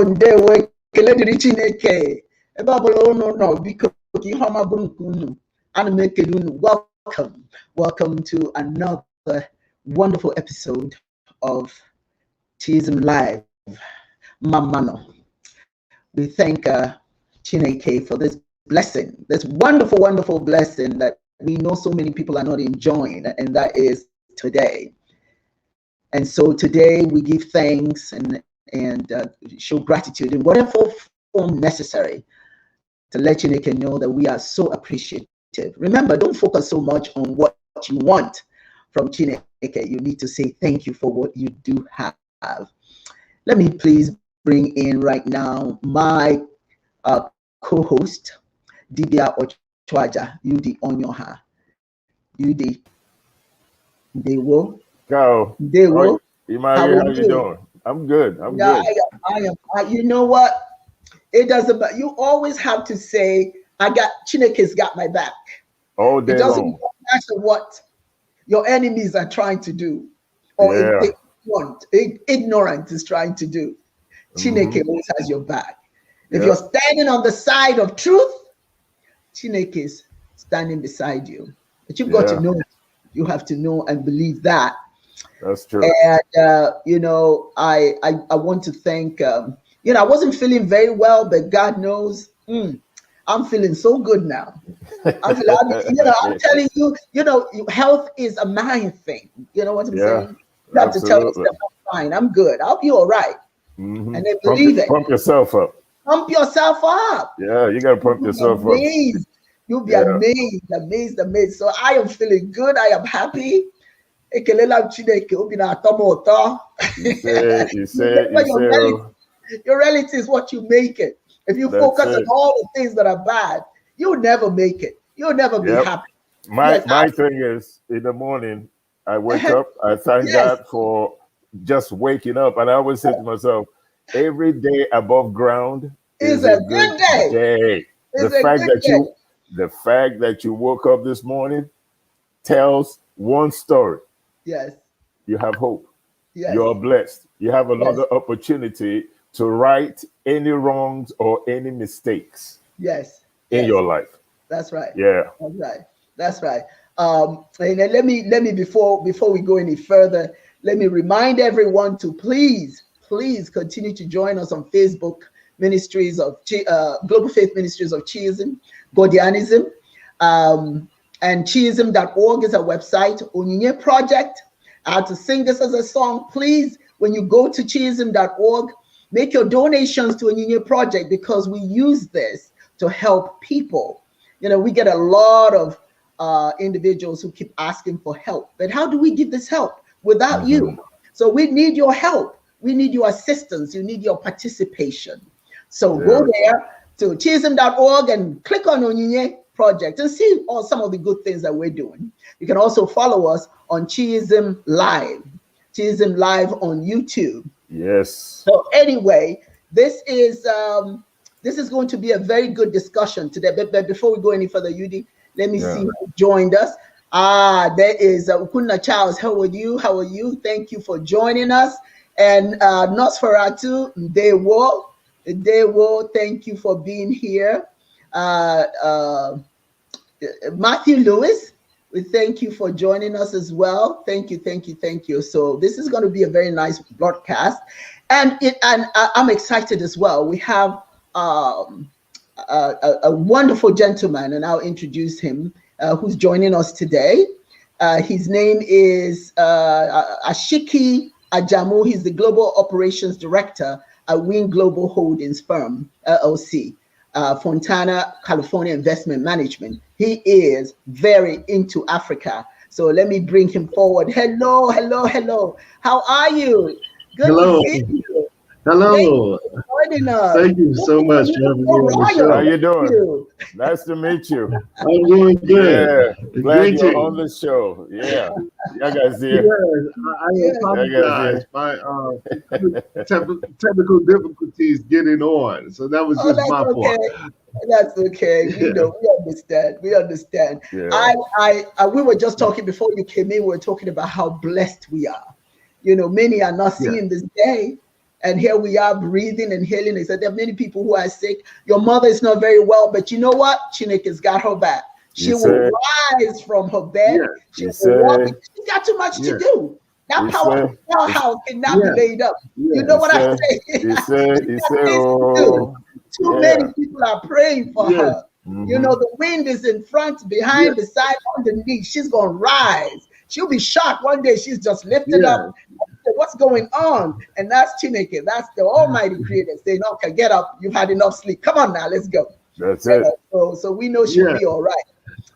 Ndewo ekele dịrị Chineke ebe ọbụla unu nọ biko ka ihe ọma bụrụ nke unu ana m ekele unu. Welcome to another wonderful episode of Chism Live Mamano. We thank Chineke for this blessing, this wonderful blessing that we know so many people are not enjoying, and that is today. And so today we give thanks and show gratitude in whatever form necessary to let Chineke know that we are so appreciative. Remember, don't focus so much on what you want from Chineke. You need to say thank you for what you do have. Let me please bring in right now my co-host, Dibia Ochwaja, Yudi Onyoha. Yudi, Dewo. Go. Dewo. How you doing? I'm good. I'm good. I am. You know what? It doesn't matter. You always have to say, Chineke's got my back. All day long. It doesn't matter what your enemies are trying to do or ignorant is trying to do. Chineke always has your back. If you're standing on the side of truth, Chineke is standing beside you. But you've got to know it. You have to know and believe that. That's true. And, you know, I want to thank, you know, I wasn't feeling very well, but God knows, I'm feeling so good now. I'm telling you, you know, health is a mind thing. You know what I'm saying? You have to tell yourself, I'm fine, I'm good, I'll be all right. And then believe it. Pump yourself up. Pump yourself up. Yeah, you got to pump yourself up. You'll be amazed. So I am feeling good. I am happy. You say, your reality is what you make it. If you focus on all the things that are bad, you'll never make it. You'll never be happy. My thing is, in the morning, I wake up, I thank God for just waking up. And I always say to myself, every day above ground is a good day. The fact that you woke up this morning tells one story. Yes. You have hope. Yes. You are blessed. You have another opportunity to right any wrongs or any mistakes. Yes. In your life. That's right. Yeah. That's right. And let me before we go any further, let me remind everyone to please continue to join us on Facebook Ministries of Global Faith Ministries of Chiism, Godianism, and chiism.org is our website. Onyinye Project. I had to sing this as a song. Please, when you go to chiism.org, make your donations to Onyinye Project, because we use this to help people. You know, we get a lot of individuals who keep asking for help. But how do we give this help without you? So we need your help. We need your assistance. You need your participation. So go there to chiism.org and click on Onyinye Project and see some of the good things that we're doing. You can also follow us on Chiism Live on YouTube. Yes. So anyway, this is going to be a very good discussion today. But before we go any further, Yudi, let me see who joined us. There is Ukunna Charles. How are you? Thank you for joining us. And Nosferatu Ndewo, thank you for being here. Matthew Lewis, we thank you for joining us as well. Thank you, thank you, thank you. So this is going to be a very nice broadcast, and I'm excited as well. We have a wonderful gentleman, and I'll introduce him, who's joining us today. His name is Ashiki Ajamu. He's the Global Operations Director at Wield Global Holdings Firm, LLC. Fontana, California Investment Management. He is very into Africa. So let me bring him forward. Hello, hello, hello. How are you? Good Hello. to see you. Hello. Thank you so much for having me on the show. How you doing? Nice to meet you. I'm doing good. Yeah, glad you're on the show. Yeah, y'all guys here. I apologize. My technical difficulties getting on, so that was just my fault. That's okay. We know. We understand. We understand. Yeah. We were just talking before you came in. We were talking about how blessed we are. You know, many are not seeing this day. And here we are breathing and healing. They said there are many people who are sick. Your mother is not very well, but you know what? Chineka's got her back. She will rise from her bed. She will walk. She's got too much to do. That powerhouse cannot be laid up. You know what I'm saying? Too many people are praying for her. You know, the wind is in front, behind, beside, underneath. She's going to rise. She'll be shocked one day. She's just lifted up. What's going on? And that's Chineke. That's the Almighty Creator saying, okay, get up. You've had enough sleep. Come on now, let's go. That's it. So we know she'll be all right.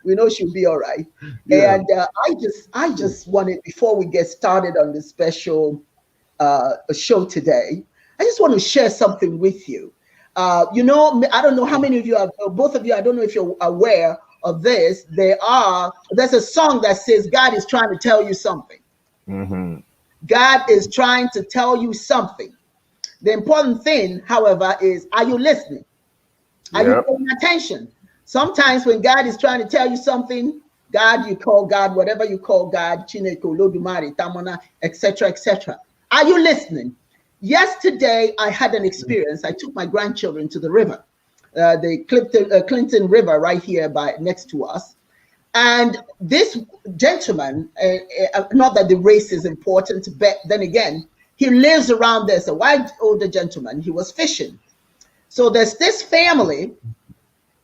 We know she'll be all right. And I just wanted, before we get started on this special show today, I just want to share something with you. You know, I don't know how many of you are, both of you, I don't know if you're aware of this. There's a song that says, God is trying to tell you something. Mm-hmm. God is trying to tell you something. The important thing, however, is, are you listening? Are you paying attention? Sometimes when God is trying to tell you something, God, you call God, whatever you call God, Chineke, Olodumare, Tamona, etc., etc. Are you listening? Yesterday, I had an experience. I took my grandchildren to the river, the Clinton River right here next to us. And this gentleman, not that the race is important, but then again, he lives around there. It's a white older gentleman. He was fishing. So there's this family,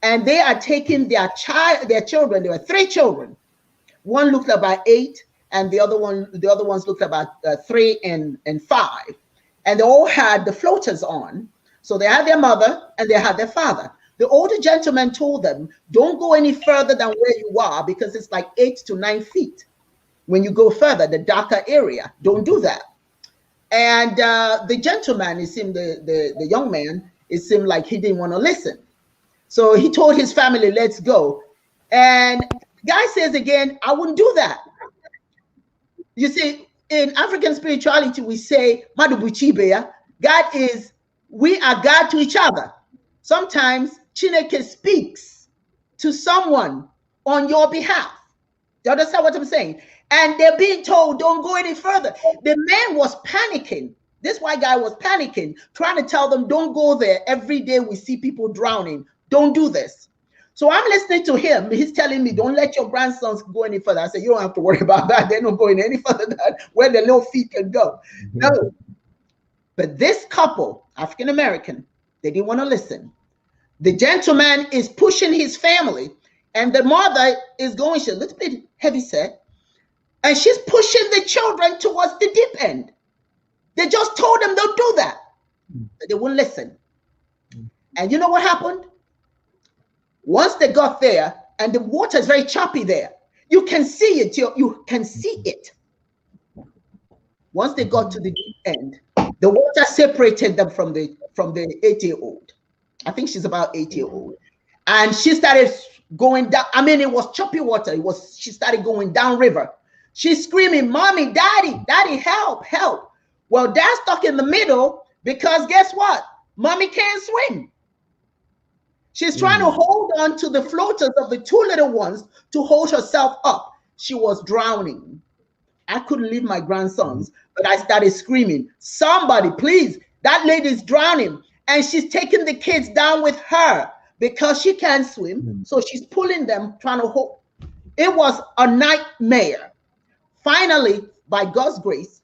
and they are taking their children. There were 3 children. One looked about 8, and the other ones looked about 3 and 5. And they all had the floaters on. So they had their mother and they had their father. The older gentleman told them, don't go any further than where you are, because it's like 8 to 9 feet. When you go further, the darker area, don't do that. And the gentleman, it seemed the young man, it seemed like he didn't want to listen. So he told his family, let's go. And guy says again, I wouldn't do that. You see, in African spirituality, we say, God is, we are God to each other. Sometimes Chineke speaks to someone on your behalf. Do you understand what I'm saying? And they're being told, don't go any further. The man was panicking. This white guy was panicking, trying to tell them, don't go there. Every day we see people drowning. Don't do this. So I'm listening to him. He's telling me, don't let your grandsons go any further. I said, you don't have to worry about that. They're not going any further than where their little feet can go. No. But this couple, African-American, they didn't want to listen. The gentleman is pushing his family, and the mother is going, she's a little bit heavy set, and she's pushing the children towards the deep end. They just told them don't do that. But they wouldn't listen. And you know what happened? Once they got there, and the water is very choppy there, you can see it. You can see it. Once they got to the deep end, the water separated them from the 8-year-old. I think she's about 8-year-old. And she started going down. I mean, it was choppy water. She started going down river. She's screaming, Mommy, Daddy, help, help. Well, Dad's stuck in the middle because guess what? Mommy can't swim. She's trying to hold on to the floaters of the 2 little ones to hold herself up. She was drowning. I couldn't leave my grandsons, but I started screaming, somebody, please, that lady's drowning. And she's taking the kids down with her. because she can't swim. So she's pulling them, trying to hold. It was a nightmare. Finally, by God's grace,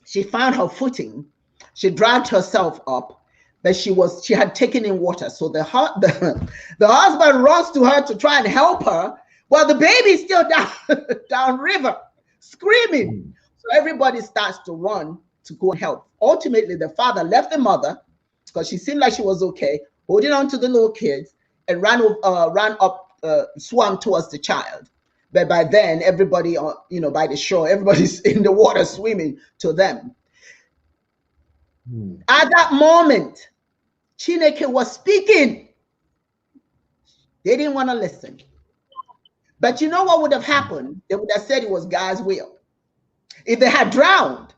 she found her footing. She dragged herself up, but she had taken in water. So the husband runs to her to try and help her, while the baby's still down river, screaming. So everybody starts to run to go and help. Ultimately, the father left the mother because she seemed like she was okay, holding on to the little kids, and swam towards the child. But by then, everybody, by the shore, everybody's in the water swimming to them. At that moment, Chineke was speaking. They didn't want to listen. But you know what would have happened? They would have said it was God's will. If they had drowned,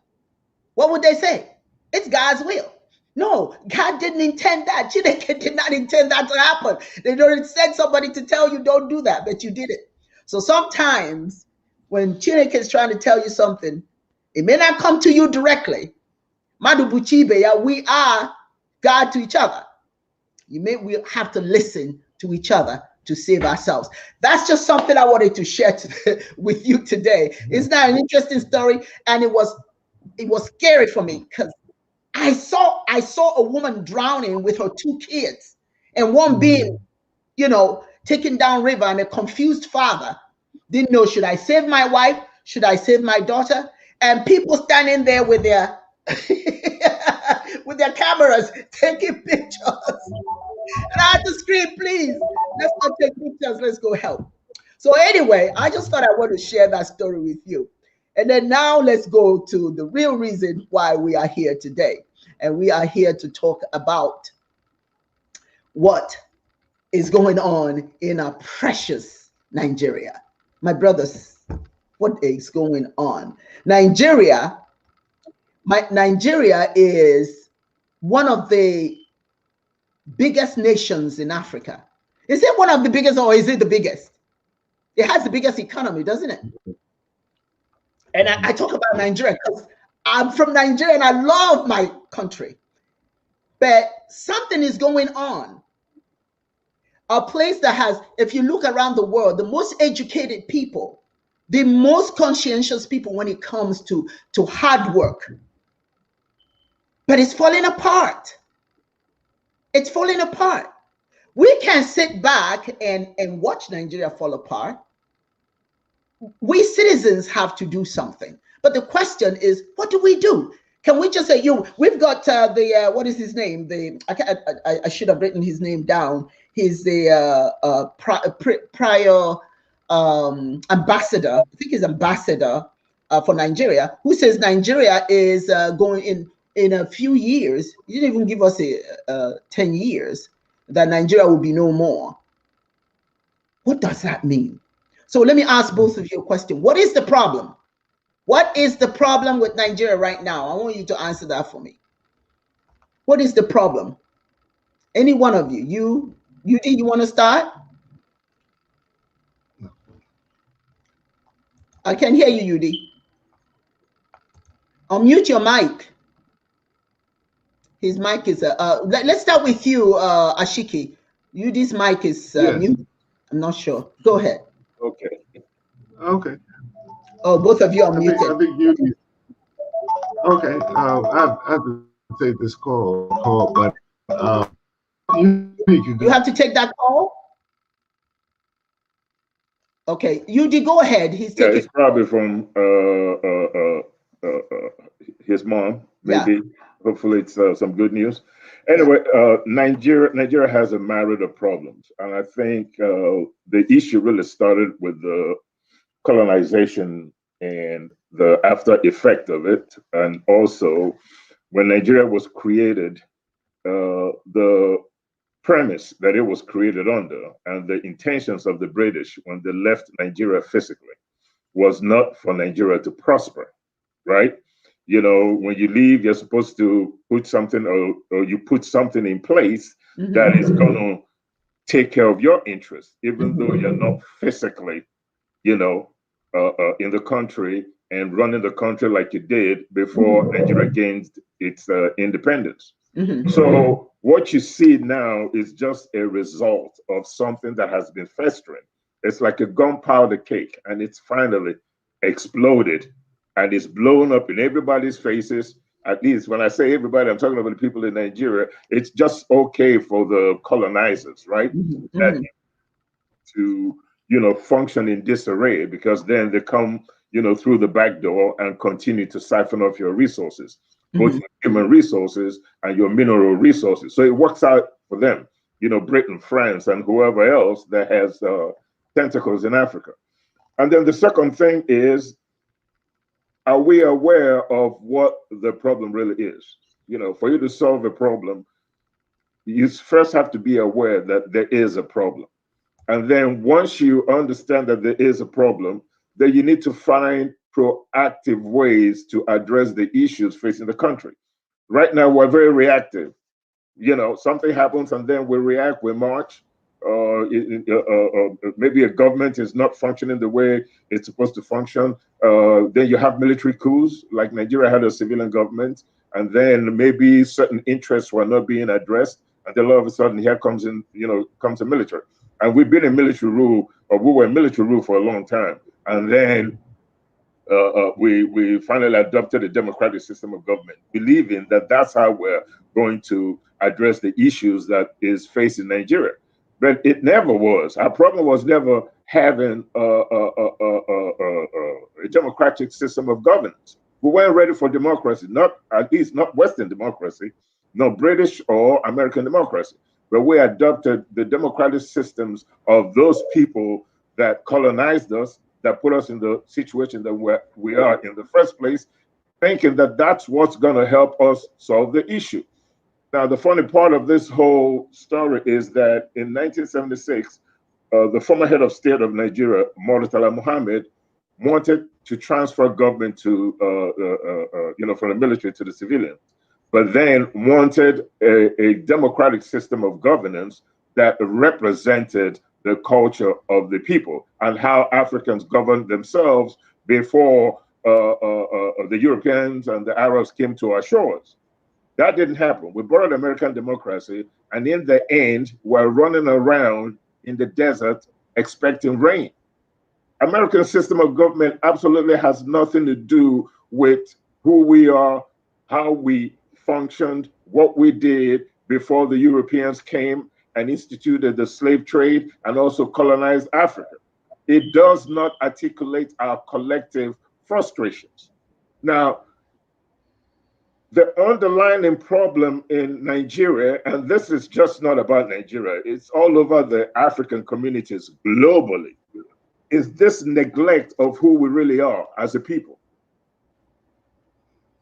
what would they say? It's God's will. No, God didn't intend that. Chineke did not intend that to happen. They don't send somebody to tell you don't do that, but you did it. So sometimes when Chineke is trying to tell you something, it may not come to you directly. We are God to each other. We have to listen to each other to save ourselves. That's just something I wanted to share with you today. Isn't that an interesting story? And it was scary for me because I saw a woman drowning with her 2 kids, and one being, taken down river, and a confused father didn't know, should I save my wife? Should I save my daughter? And people standing there with their with their cameras taking pictures. And I had to scream, please, let's not take pictures, let's go help. So anyway, I just thought I want to share that story with you. And then now let's go to the real reason why we are here today. And we are here to talk about what is going on in our precious Nigeria. My brothers, what is going on? Nigeria is one of the biggest nations in Africa. Is it one of the biggest, or is it the biggest? It has the biggest economy, doesn't it? And I talk about Nigeria because I'm from Nigeria and I love my country. But something is going on. A place that has, if you look around the world, the most educated people, the most conscientious people when it comes to hard work. But it's falling apart. It's falling apart. We can't sit back and watch Nigeria fall apart. We citizens have to do something. But the question is, what do we do? Can we just say, we've got what is his name? I should have written his name down. He's the prior ambassador. I think he's ambassador for Nigeria, who says Nigeria is going in a few years. He didn't even give us 10 years that Nigeria will be no more. What does that mean? So let me ask both of you a question. What is the problem? What is the problem with Nigeria right now? I want you to answer that for me. What is the problem? Any one of you? You want to start? I can hear you, UD. Unmute your mic. His mic is let's start with you, Ashiki. UD's mic is mute. I'm not sure. Go ahead. Okay. Oh, both of you are muted. I think UD. Okay. I have to take this call, but you have to take that call. Okay, UD, go ahead. He's taking. It's probably from his mom, maybe. Yeah. Hopefully, it's some good news. Anyway, Nigeria has a myriad of problems, and I think the issue really started with the colonization and the after effect of it, and also when Nigeria was created, the premise that it was created under and the intentions of the British when they left Nigeria physically was not for Nigeria to prosper, right? When you leave, you're supposed to put something or you put something in place that is going to take care of your interests, even though you're not physically, in the country and running the country like you did before Nigeria gained its independence. So What you see now is just a result of something that has been festering. It's like a gunpowder cake, and it's finally exploded, and it's blown up in everybody's faces. At least when I say everybody, I'm talking about the people in Nigeria. It's just okay for the colonizers, right? That to, function in disarray, because then they come, through the back door and continue to siphon off your resources, both your human resources and your mineral resources. So it works out for them, Britain, France, and whoever else that has tentacles in Africa. And then the second thing is, are we aware of what the problem really is? For you to solve a problem, you first have to be aware that there is a problem. And then once you understand that there is a problem, then you need to find proactive ways to address the issues facing the country. Right now, we're very reactive. Something happens and then we react, we march. Maybe a government is not functioning the way it's supposed to function. Then you have military coups, like Nigeria had a civilian government, and then maybe certain interests were not being addressed. And then all of a sudden, here comes a military. And we've been in military rule, or we were in military rule for a long time. And then we finally adopted a democratic system of government, believing that that's how we're going to address the issues that is facing Nigeria. But it never was. Our problem was never having a democratic system of governance. We weren't ready for democracy, at least not Western democracy, no British or American democracy. But we adopted the democratic systems of those people that colonized us, that put us in the situation that we are in the first place, thinking that that's what's going to help us solve the issue. Now, the funny part of this whole story is that in 1976, the former head of state of Nigeria, Murtala Muhammad, wanted to transfer government to, from the military to the civilians, but then wanted a democratic system of governance that represented the culture of the people and how Africans governed themselves before the Europeans and the Arabs came to our shores. That didn't happen. We borrowed American democracy, and in the end, we're running around in the desert expecting rain. American system of government absolutely has nothing to do with who we are, how we functioned, what we did before the Europeans came and instituted the slave trade and also colonized Africa. It does not articulate our collective frustrations. Now, the underlying problem in Nigeria, and this is just not about Nigeria, it's all over the African communities globally, is this neglect of who we really are as a people.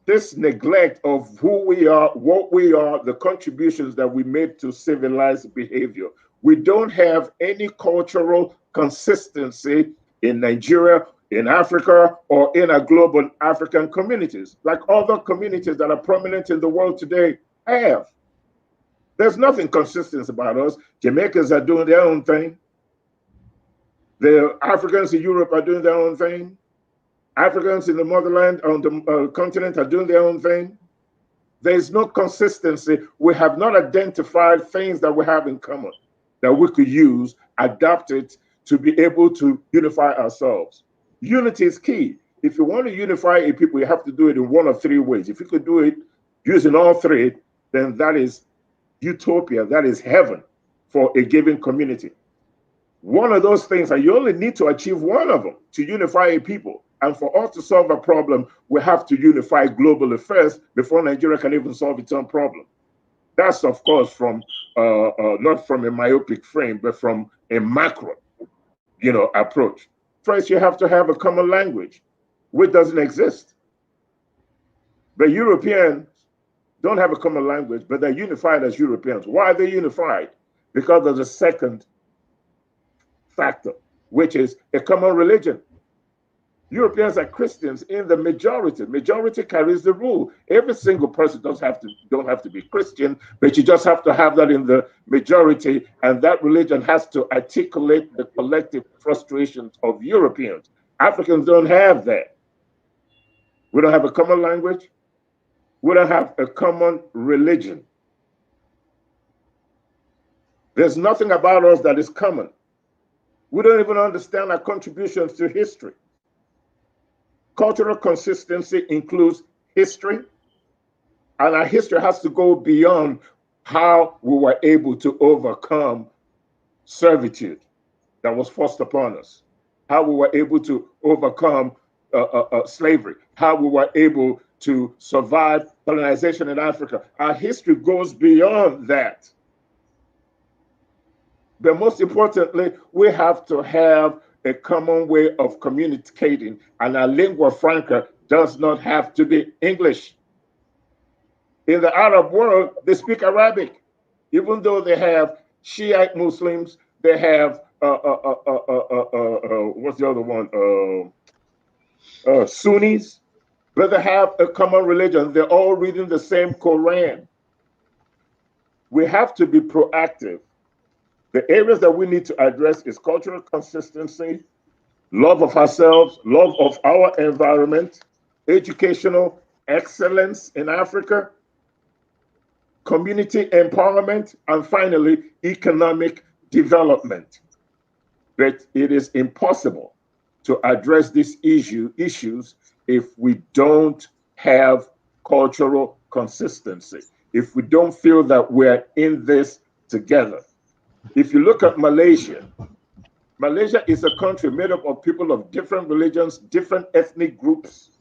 This neglect of who we are, what we are, the contributions that we made to civilized behavior. We don't have any cultural consistency in Nigeria, in Africa, or in our global African communities, like other communities that are prominent in the world today have. There's nothing consistent about us. Jamaicans are doing their own thing. The Africans in Europe are doing their own thing. Africans in the motherland, on the continent, are doing their own thing. There's no consistency. We have not identified things that we have in common that we could use, adapt it to be able to unify ourselves. Unity is key. If you want to unify a people, you have to do it in one of three ways. If you could do it using all three, then that is utopia, that is heaven for a given community. One of those things, and you only need to achieve one of them to unify a people. And for us to solve a problem, we have to unify globally first before Nigeria can even solve its own problem. That's, of course, from not from a myopic frame, but from a macro, approach. First, you have to have a common language, which doesn't exist. The Europeans don't have a common language, but they're unified as Europeans. Why are they unified? Because of the second factor, which is a common religion. Europeans are Christians in the majority. Majority carries the rule. Every single person don't have to be Christian, but you just have to have that in the majority, and that religion has to articulate the collective frustrations of Europeans. Africans don't have that. We don't have a common language. We don't have a common religion. There's nothing about us that is common. We don't even understand our contributions to history. Cultural consistency includes history, and our history has to go beyond how we were able to overcome servitude that was forced upon us, how we were able to overcome slavery, how we were able to survive colonization in Africa. Our history goes beyond that. But most importantly, we have to have a common way of communicating, and our lingua franca does not have to be English. In the Arab world, they speak Arabic, even though they have Shiite Muslims, they have what's the other one? Sunnis, but they have a common religion. They're all reading the same Quran. We have to be proactive. The areas that we need to address is cultural consistency, love of ourselves, love of our environment, educational excellence in Africa, community empowerment, and finally, economic development. But it is impossible to address these issues if we don't have cultural consistency, if we don't feel that we're in this together. If you look at Malaysia, Malaysia is a country made up of people of different religions, different ethnic groups.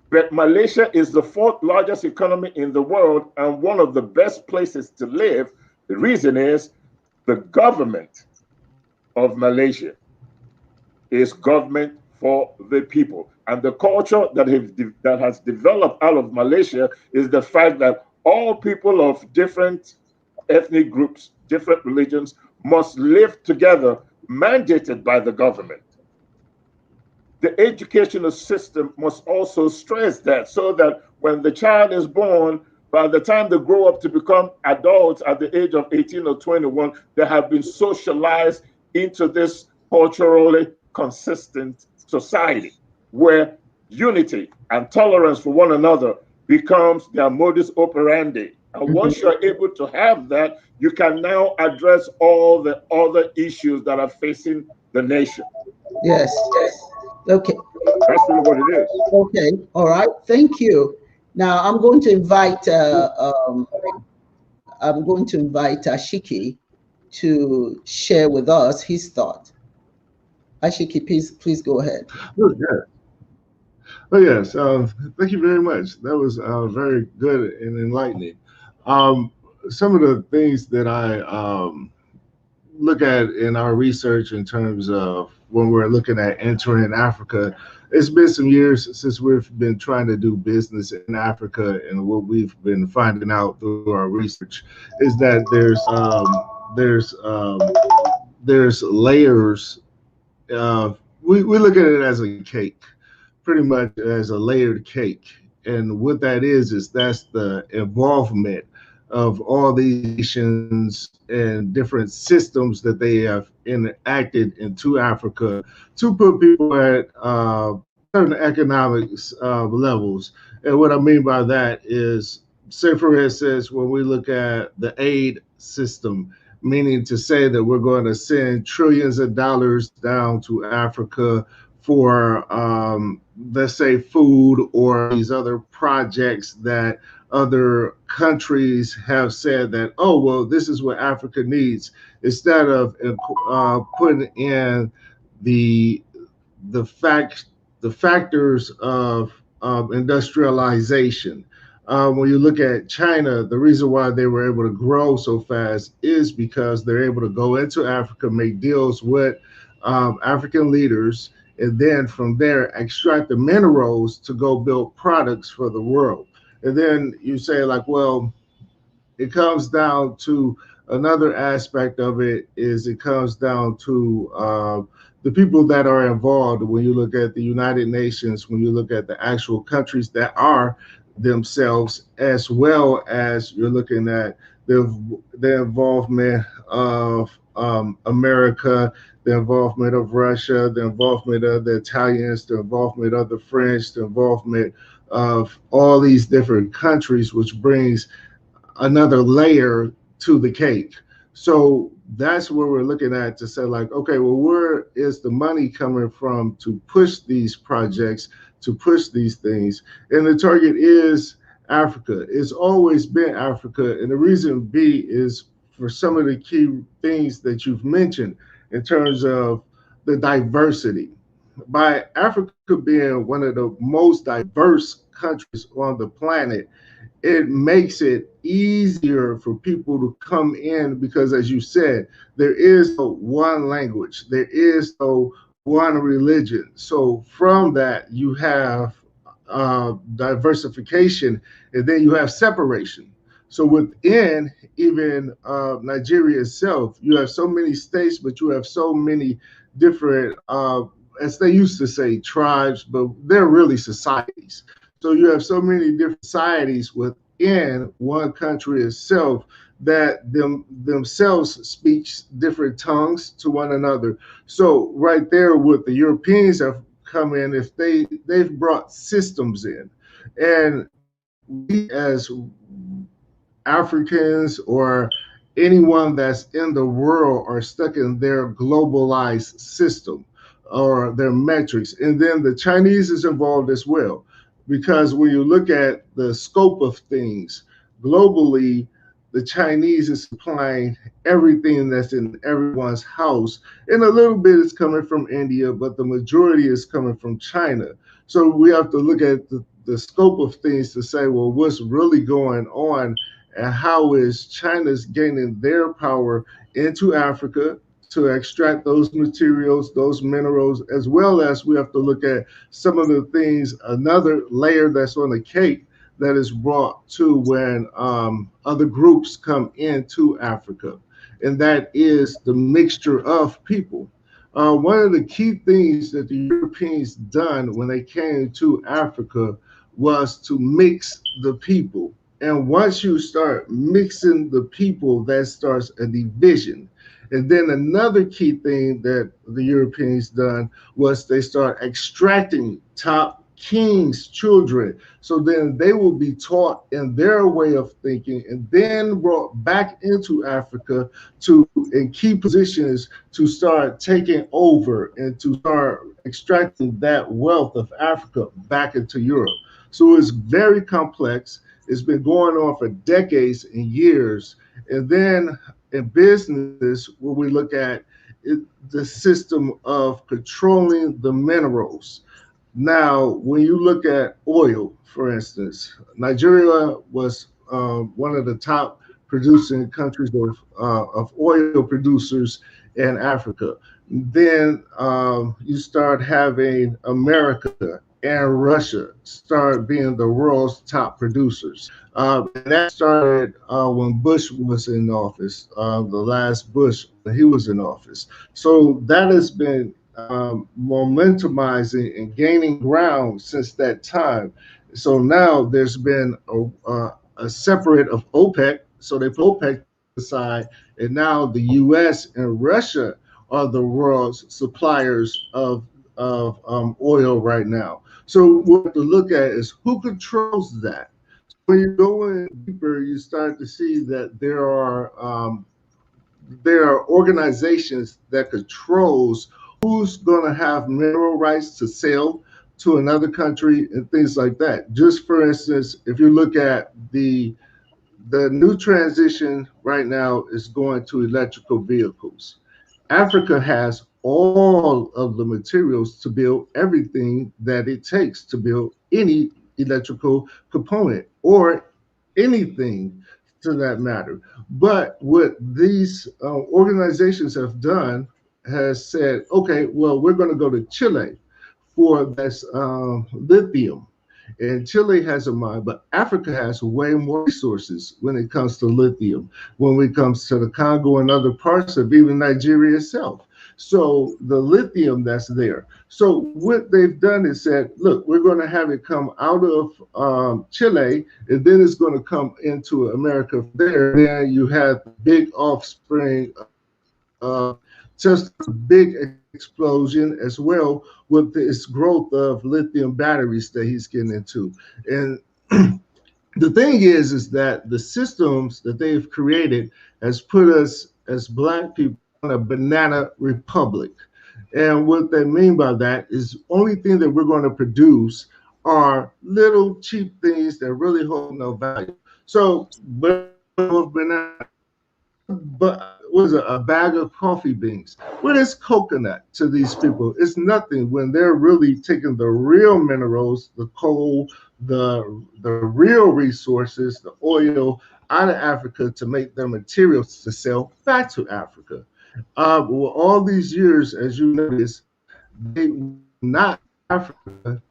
But Malaysia is the fourth largest economy in the world and one of the best places to live. The reason is the government of Malaysia is government for the people. And the culture that has developed out of Malaysia is the fact that all people of different ethnic groups, different religions, must live together, mandated by the government. The educational system must also stress that, so that when the child is born, by the time they grow up to become adults at the age of 18 or 21, they have been socialized into this culturally consistent society where unity and tolerance for one another becomes their modus operandi. And once you're able to have that, you can now address all the other issues that are facing the nation. Yes. Okay. That's really what it is. Okay. All right. Thank you. Now I'm going to invite Ashiki to share with us his thought. Ashiki, please go ahead. Oh, yeah. Oh, yes. Thank you very much. That was very good and enlightening. Some of the things that I look at in our research in terms of when we're looking at entering Africa, it's been some years since we've been trying to do business in Africa, and what we've been finding out through our research is that there's layers. We look at it as a cake, pretty much as a layered cake, and what that is that's the involvement of all these nations and different systems that they have enacted into Africa to put people at certain economic levels. And what I mean by that is, say for instance, when we look at the aid system, meaning to say that we're going to send trillions of dollars down to Africa for, let's say, food or these other projects that other countries have said that, oh, well, this is what Africa needs, instead of putting in the factors of industrialization. When you look at China, the reason why they were able to grow so fast is because they're able to go into Africa, make deals with African leaders, and then from there extract the minerals to go build products for the world. And then you say, like, well, it comes down to another aspect of it, is it comes down to the people that are involved. When you look at the United Nations, when you look at the actual countries that are themselves, as well as you're looking at the involvement of America, the involvement of Russia, the involvement of the Italians, the involvement of the French, the involvement of all these different countries, which brings another layer to the cake. So that's where we're looking at to say, like, okay, well, where is the money coming from to push these projects, to push these things? And the target is Africa. It's always been Africa. And the reason B is for some of the key things that you've mentioned in terms of the diversity. By Africa being one of the most diverse countries on the planet, it makes it easier for people to come in because, as you said, there is no one language, there is no one religion. So from that, you have diversification, and then you have separation. So within even Nigeria itself, you have so many states, but you have so many different, as they used to say, tribes, but they're really societies. So you have so many different societies within one country itself that themselves speaks different tongues to one another. So right there, what the Europeans have come in, if they've brought systems in, and we as Africans or anyone that's in the world are stuck in their globalized system or their metrics. And then the Chinese is involved as well. Because when you look at the scope of things globally, the Chinese is supplying everything that's in everyone's house. And a little bit is coming from India, but the majority is coming from China. So we have to look at the scope of things to say, well, what's really going on and how is China's gaining their power into Africa to extract those materials, those minerals, as well as we have to look at some of the things, another layer that's on the cake that is brought to when other groups come into Africa, and that is the mixture of people. One of the key things that the Europeans done when they came to Africa was to mix the people. And once you start mixing the people, that starts a division. And then another key thing that the Europeans done was they start extracting top kings' children. So then they will be taught in their way of thinking and then brought back into Africa to in key positions to start taking over and to start extracting that wealth of Africa back into Europe. So it's very complex. It's been going on for decades and years. And then in business, when we look at it, the system of controlling the minerals. Now, when you look at oil, for instance, Nigeria was one of the top producing countries of oil producers in Africa. Then you start having America and Russia start being the world's top producers. And that started when Bush was in office, the last Bush, when he was in office. So that has been momentumizing and gaining ground since that time. So now there's been a separate of OPEC. So they put OPEC to the side, and now the U.S. and Russia are the world's suppliers of oil right now. So what we have to look at is who controls that. So when you go in deeper, you start to see that there are organizations that controls who's going to have mineral rights to sell to another country and things like that. Just for instance, if you look at the new transition right now is going to electrical vehicles. Africa has all of the materials to build everything that it takes to build any electrical component or anything to that matter. But what these organizations have done has said, okay, well, we're going to go to Chile for this lithium. And Chile has a mine, but Africa has way more resources when it comes to lithium, when it comes to the Congo and other parts of even Nigeria itself. So the lithium that's there. So what they've done is said, look, we're going to have it come out of Chile, and then it's going to come into America from there. Then you have the big offspring just a big explosion as well with this growth of lithium batteries that he's getting into. And the thing is that the systems that they've created has put us as Black people a banana republic. And what they mean by that is only thing that we're going to produce are little cheap things that really hold no value. So, but banana, but was a bag of coffee beans. What is coconut to these people? It's nothing when they're really taking the real minerals, the coal, the real resources, the oil out of Africa to make their materials to sell back to Africa. Well, all these years, as you notice, they not Africa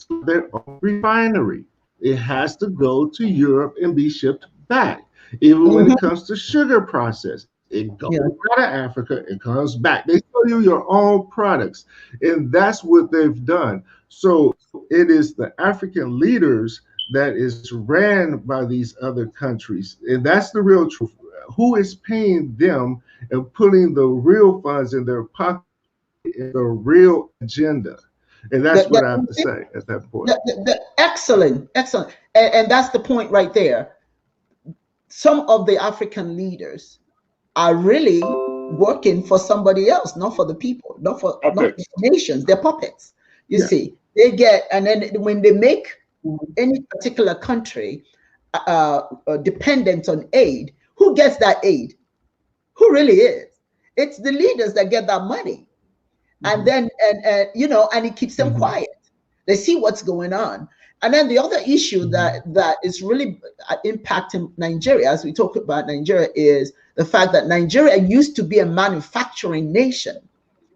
to their own refinery. It has to go to Europe and be shipped back. Even when it comes to sugar process, it goes out of Africa and comes back. They sell you your own products, and that's what they've done. So it is the African leaders that is ran by these other countries, and that's the real truth. Who is paying them and putting the real funds in their pocket, in the real agenda? And that's what I have to say at that point. Excellent. And that's the point right there. Some of the African leaders are really working for somebody else, not for the people, not for the nations. They're puppets. You see, they get, and then when they make any particular country dependent on aid, who gets that aid? Who really is? It's the leaders that get that money. And then, and it keeps them quiet. They see what's going on. And then the other issue that is really impacting Nigeria, as we talk about Nigeria, is the fact that Nigeria used to be a manufacturing nation.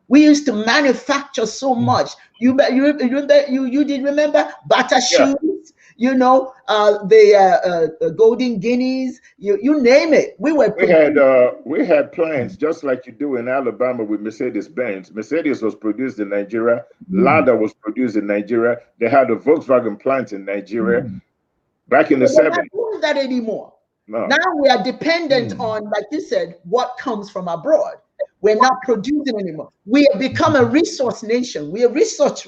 We used to manufacture so much. You did remember Bata shoes, the golden guineas, you name it. We had plants just like you do in Alabama with Mercedes-Benz. Mercedes was produced in Nigeria. Lada was produced in Nigeria. They had a Volkswagen plant in Nigeria back in the 70s. We're not doing that anymore. No. Now we are dependent on, like you said, what comes from abroad. We're not producing anymore. We have become a resource nation. We are resource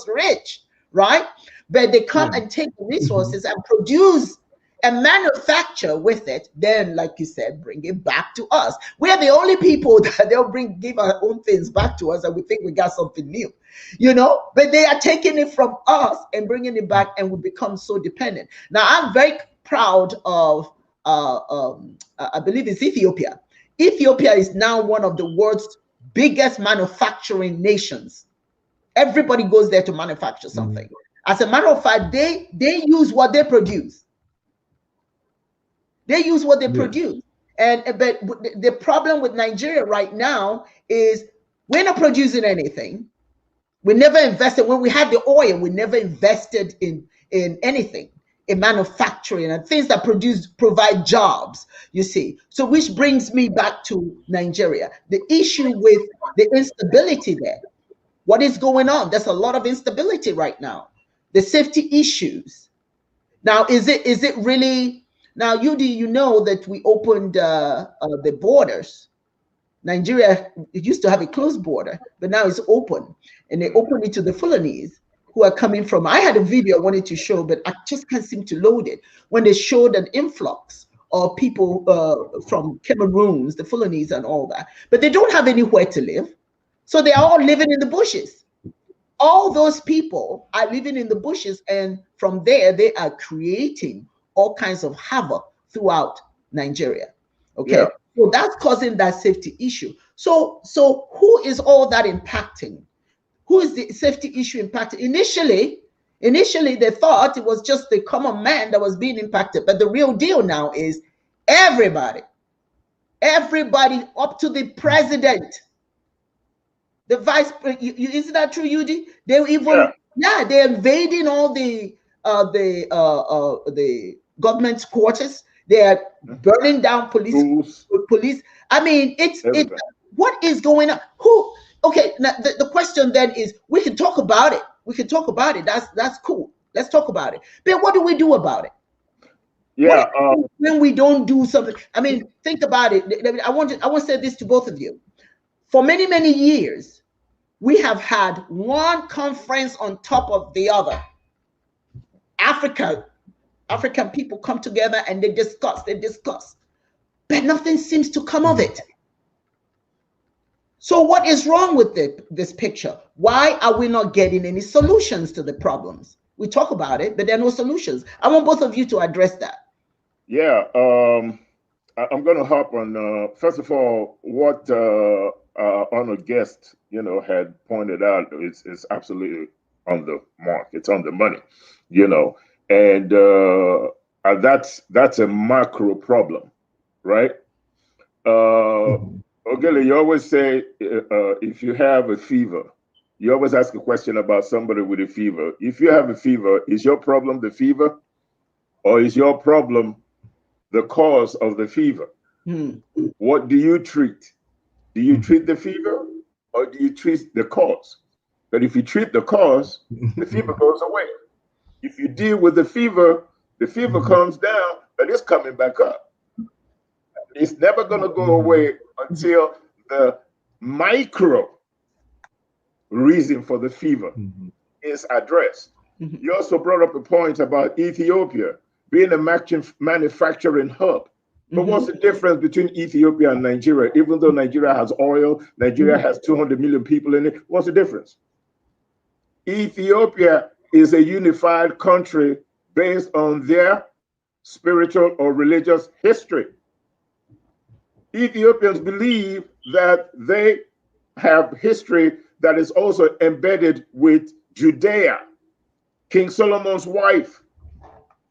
rich, right? But they come and take the resources and produce and manufacture with it. Then, like you said, bring it back to us. We are the only people that they'll give our own things back to us, and we think we got something new, But they are taking it from us and bringing it back, and we become so dependent. Now, I'm very proud of, I believe it's Ethiopia. Ethiopia is now one of the world's biggest manufacturing nations. Everybody goes there to manufacture something. As a matter of fact, they use what they produce. They use what they produce. But the problem with Nigeria right now is we're not producing anything. We never invested. When we had the oil, we never invested in anything, in manufacturing and things that provide jobs, you see. So which brings me back to Nigeria. The issue with the instability there. What is going on? There's a lot of instability right now. The safety issues. Now, is it really, now you know that we opened the borders. Nigeria, it used to have a closed border, but now it's open. And they opened it to the Fulanis who are coming from, I had a video I wanted to show, but I just can't seem to load it. When they showed an influx of people from Cameroons, the Fulanis and all that, but they don't have anywhere to live. So they are all living in the bushes. All those people are living in the bushes, and from there, they are creating all kinds of havoc throughout Nigeria. Okay, so that's causing that safety issue. So who is all that impacting? Who is the safety issue impacting? Initially, they thought it was just the common man that was being impacted, but the real deal now is everybody up to the president. The vice, isn't that true, Yudi? They even, they're invading all the government quarters. They are burning down police. I mean, it's what is going on? Who? Okay, now the question then is, we can talk about it. That's cool. Let's talk about it. But what do we do about it? Yeah. When we don't do something, I mean, think about it. I want to say this to both of you. For many, many years, we have had one conference on top of the other. African people come together and they discuss. but nothing seems to come of it. So what is wrong with this picture? Why are we not getting any solutions to the problems? We talk about it, but there are no solutions. I want both of you to address that. Yeah, I'm going to hop on, first of all, what honored guest, had pointed out is absolutely on the mark. It's on the money, and that's a macro problem, right? Ogele, you always say, if you have a fever, you always ask a question about somebody with a fever. If you have a fever, is your problem the fever, or is your problem the cause of the fever? What do you treat? Do you treat the fever, or do you treat the cause? But if you treat the cause, the fever goes away. If you deal with the fever comes down, but it's coming back up. It's never going to go away until the micro reason for the fever is addressed. You also brought up a point about Ethiopia being a manufacturing hub. But what's the difference between Ethiopia and Nigeria? Even though Nigeria has oil, Nigeria has 200 million people in it. What's the difference? Ethiopia is a unified country based on their spiritual or religious history. Ethiopians believe that they have history that is also embedded with Judea. King Solomon's wife,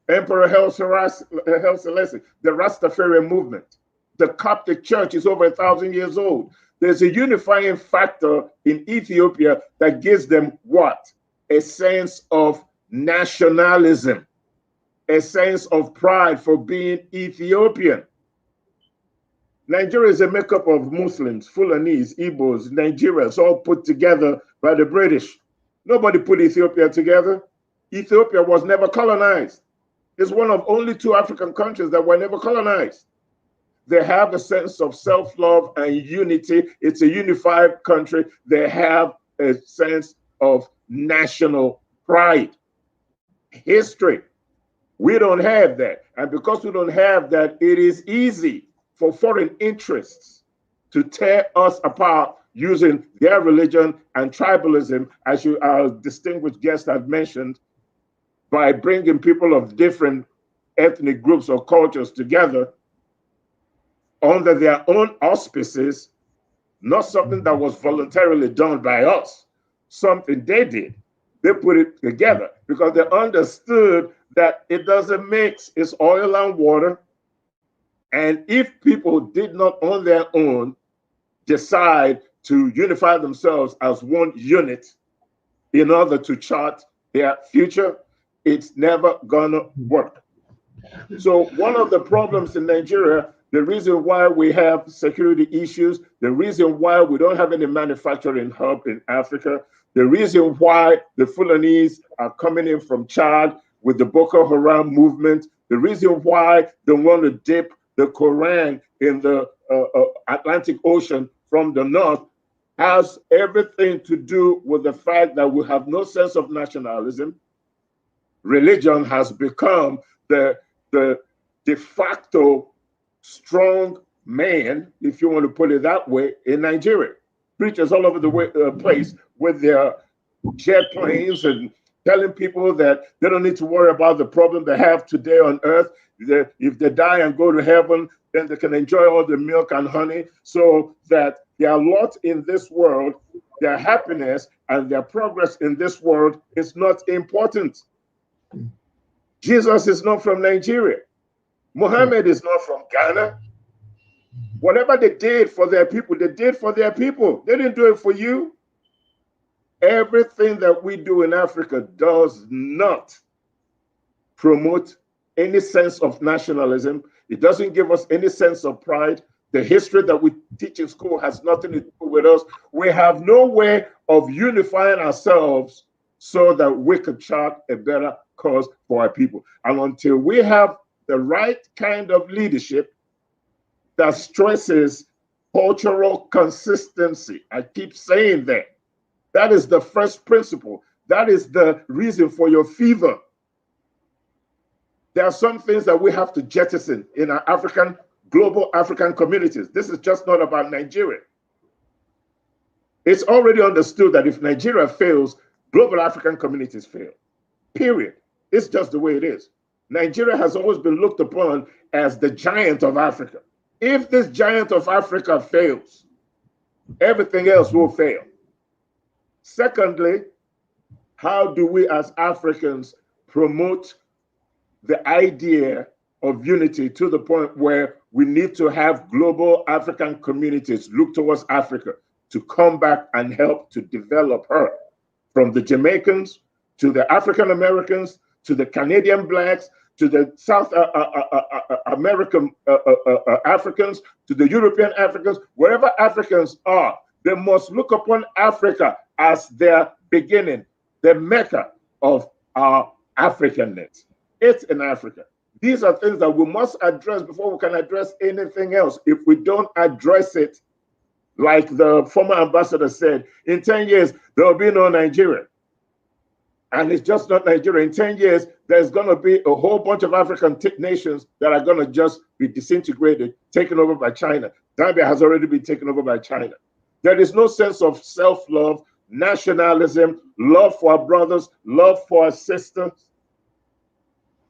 Emperor Haile Selassie, the Rastafarian movement. The Coptic Church is over 1,000 years old. There's a unifying factor in Ethiopia that gives them what? A sense of nationalism, a sense of pride for being Ethiopian. Nigeria is a makeup of Muslims, Fulanis, Igbos, Nigerians, all put together by the British. Nobody put Ethiopia together. Ethiopia was never colonized. It's one of only 2 African countries that were never colonized. They have a sense of self-love and unity. It's a unified country. They have a sense of national pride. History. We don't have that. And because we don't have that, it is easy for foreign interests to tear us apart using their religion and tribalism, as our distinguished guest have mentioned, by bringing people of different ethnic groups or cultures together under their own auspices, not something that was voluntarily done by us, something they did. They put it together because they understood that it doesn't mix, it's oil and water. And if people did not on their own decide to unify themselves as one unit in order to chart their future, it's never gonna work. So one of the problems in Nigeria, the reason why we have security issues, the reason why we don't have any manufacturing hub in Africa, the reason why the Fulanese are coming in from Chad with the Boka Haram movement, the reason why they want to dip the Quran in the Atlantic Ocean from the north has everything to do with the fact that we have no sense of nationalism. Religion has become the de facto strong man, if you want to put it that way, in Nigeria. Preachers all over the place with their jet planes and telling people that they don't need to worry about the problem they have today on earth. That if they die and go to heaven, then they can enjoy all the milk and honey, so that their lot in this world, their happiness and their progress in this world is not important. Jesus is not from Nigeria. Muhammad is not from Ghana. Whatever they did for their people, they did for their people. They didn't do it for you. Everything that we do in Africa does not promote any sense of nationalism. It doesn't give us any sense of pride. The history that we teach in school has nothing to do with us. We have no way of unifying ourselves so that we could chart a better cause for our people. And until we have the right kind of leadership that stresses cultural consistency, I keep saying that. That is the first principle. That is the reason for your fever. There are some things that we have to jettison in our African global African communities. This is just not about Nigeria. It's already understood that if Nigeria fails, global African communities fail. Period. It's just the way it is. Nigeria has always been looked upon as the giant of Africa. If this giant of Africa fails, everything else will fail. Secondly, how do we as Africans promote the idea of unity to the point where we need to have global African communities look towards Africa to come back and help to develop her, from the Jamaicans to the African Americans to the Canadian blacks to the South American Africans to the European Africans, wherever Africans are, they must look upon Africa as their beginning, the Mecca of our Africanness. It's in Africa. These are things that we must address before we can address anything else. If we don't address it, like the former ambassador said, in 10 years, there will be no Nigeria. And it's just not Nigeria. In 10 years, there's going to be a whole bunch of African nations that are going to just be disintegrated, taken over by China. Zambia has already been taken over by China. There is no sense of self-love, nationalism, love for our brothers, love for our sisters.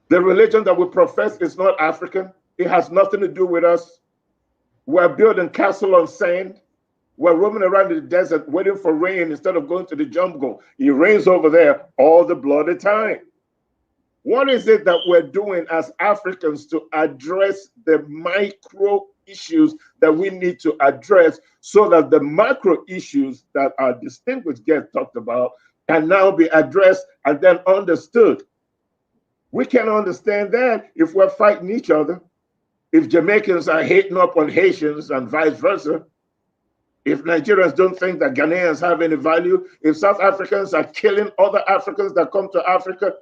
The religion that we profess is not African. It has nothing to do with us. We're building castle on sand. We're roaming around in the desert waiting for rain instead of going to the jungle. It rains over there all the bloody time. What is it that we're doing as Africans to address the micro issues that we need to address so that the macro issues that our distinguished guest talked about can now be addressed and then understood? We can understand that if we're fighting each other, if Jamaicans are hating up on Haitians and vice versa, if Nigerians don't think that Ghanaians have any value, if South Africans are killing other Africans that come to Africa,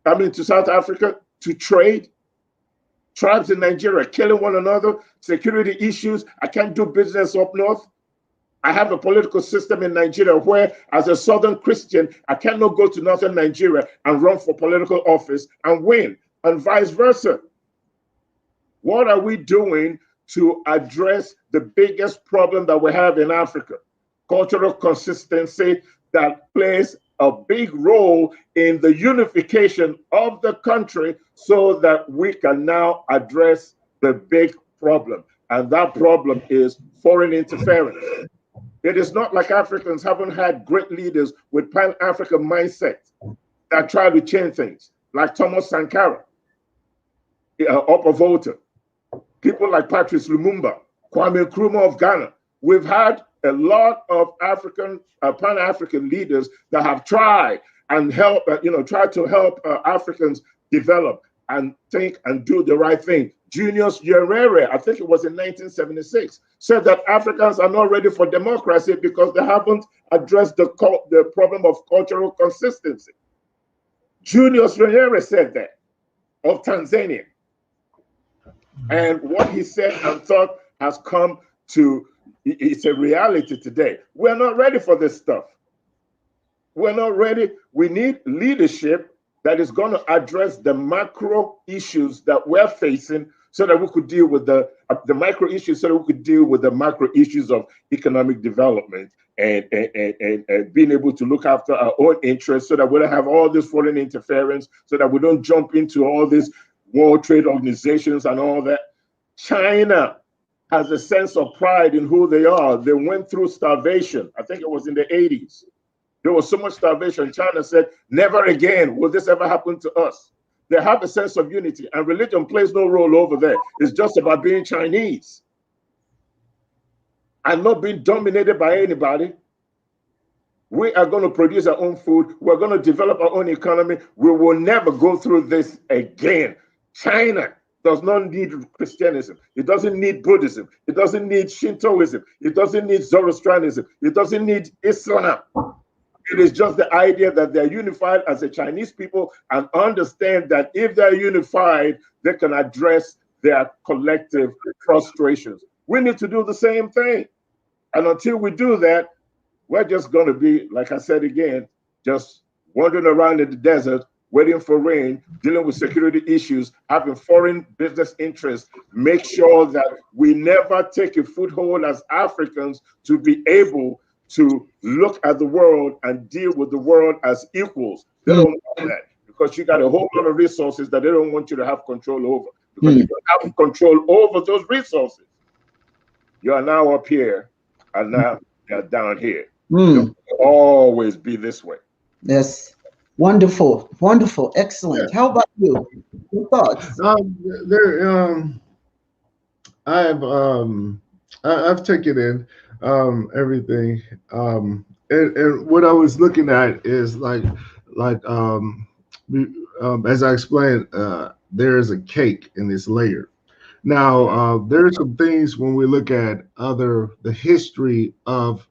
to South Africa to trade, tribes in Nigeria killing one another, security issues, I can't do business up north. I have a political system in Nigeria where, as a Southern Christian, I cannot go to Northern Nigeria and run for political office and win, and vice versa. What are we doing to address the biggest problem that we have in Africa? Cultural consistency that plays a big role in the unification of the country so that we can now address the big problem. And that problem is foreign interference. It is not like Africans haven't had great leaders with Pan-African mindset that try to change things, like Thomas Sankara, Upper Volta, people like Patrice Lumumba, Kwame Nkrumah of Ghana. We've had a lot of African, Pan-African leaders that have tried and tried to help Africans develop and think and do the right thing. Julius Nyerere, I think it was in 1976, said that Africans are not ready for democracy because they haven't addressed the problem of cultural consistency. Julius Nyerere said that of Tanzania. And what he said and thought has come to, it's a reality today. We're not ready for this stuff. We're not ready. We need leadership that is going to address the macro issues that we're facing so that we could deal with the micro issues, so that we could deal with the macro issues of economic development and being able to look after our own interests so that we don't have all this foreign interference, so that we don't jump into all these World Trade Organizations and all that. China has a sense of pride in who they are. They went through starvation. I think it was in the 80s. There was so much starvation. China said, never again will this ever happen to us. They have a sense of unity, and religion plays no role over there. It's just about being Chinese and not being dominated by anybody. We are going to produce our own food. We're going to develop our own economy. We will never go through this again. China does not need Christianism. It doesn't need Buddhism. It doesn't need Shintoism. It doesn't need Zoroastrianism. It doesn't need Islam. It is just the idea that they're unified as a Chinese people and understand that if they're unified, they can address their collective frustrations. We need to do the same thing. And until we do that, we're just going to be, like I said again, just wandering around in the desert, waiting for rain, dealing with security issues, having foreign business interests, make sure that we never take a foothold as Africans to be able to look at the world and deal with the world as equals. They don't want that, because you got a whole lot of resources that they don't want you to have control over. Because if you have control over those resources, you are now up here and now you're down here. It will always be this way. Yes. Wonderful. Wonderful. Excellent. How about you? Your thoughts? I've taken in everything, and what I was looking at is as I explained, there is a cake and it's layered. Now, there are some things when we look at the history of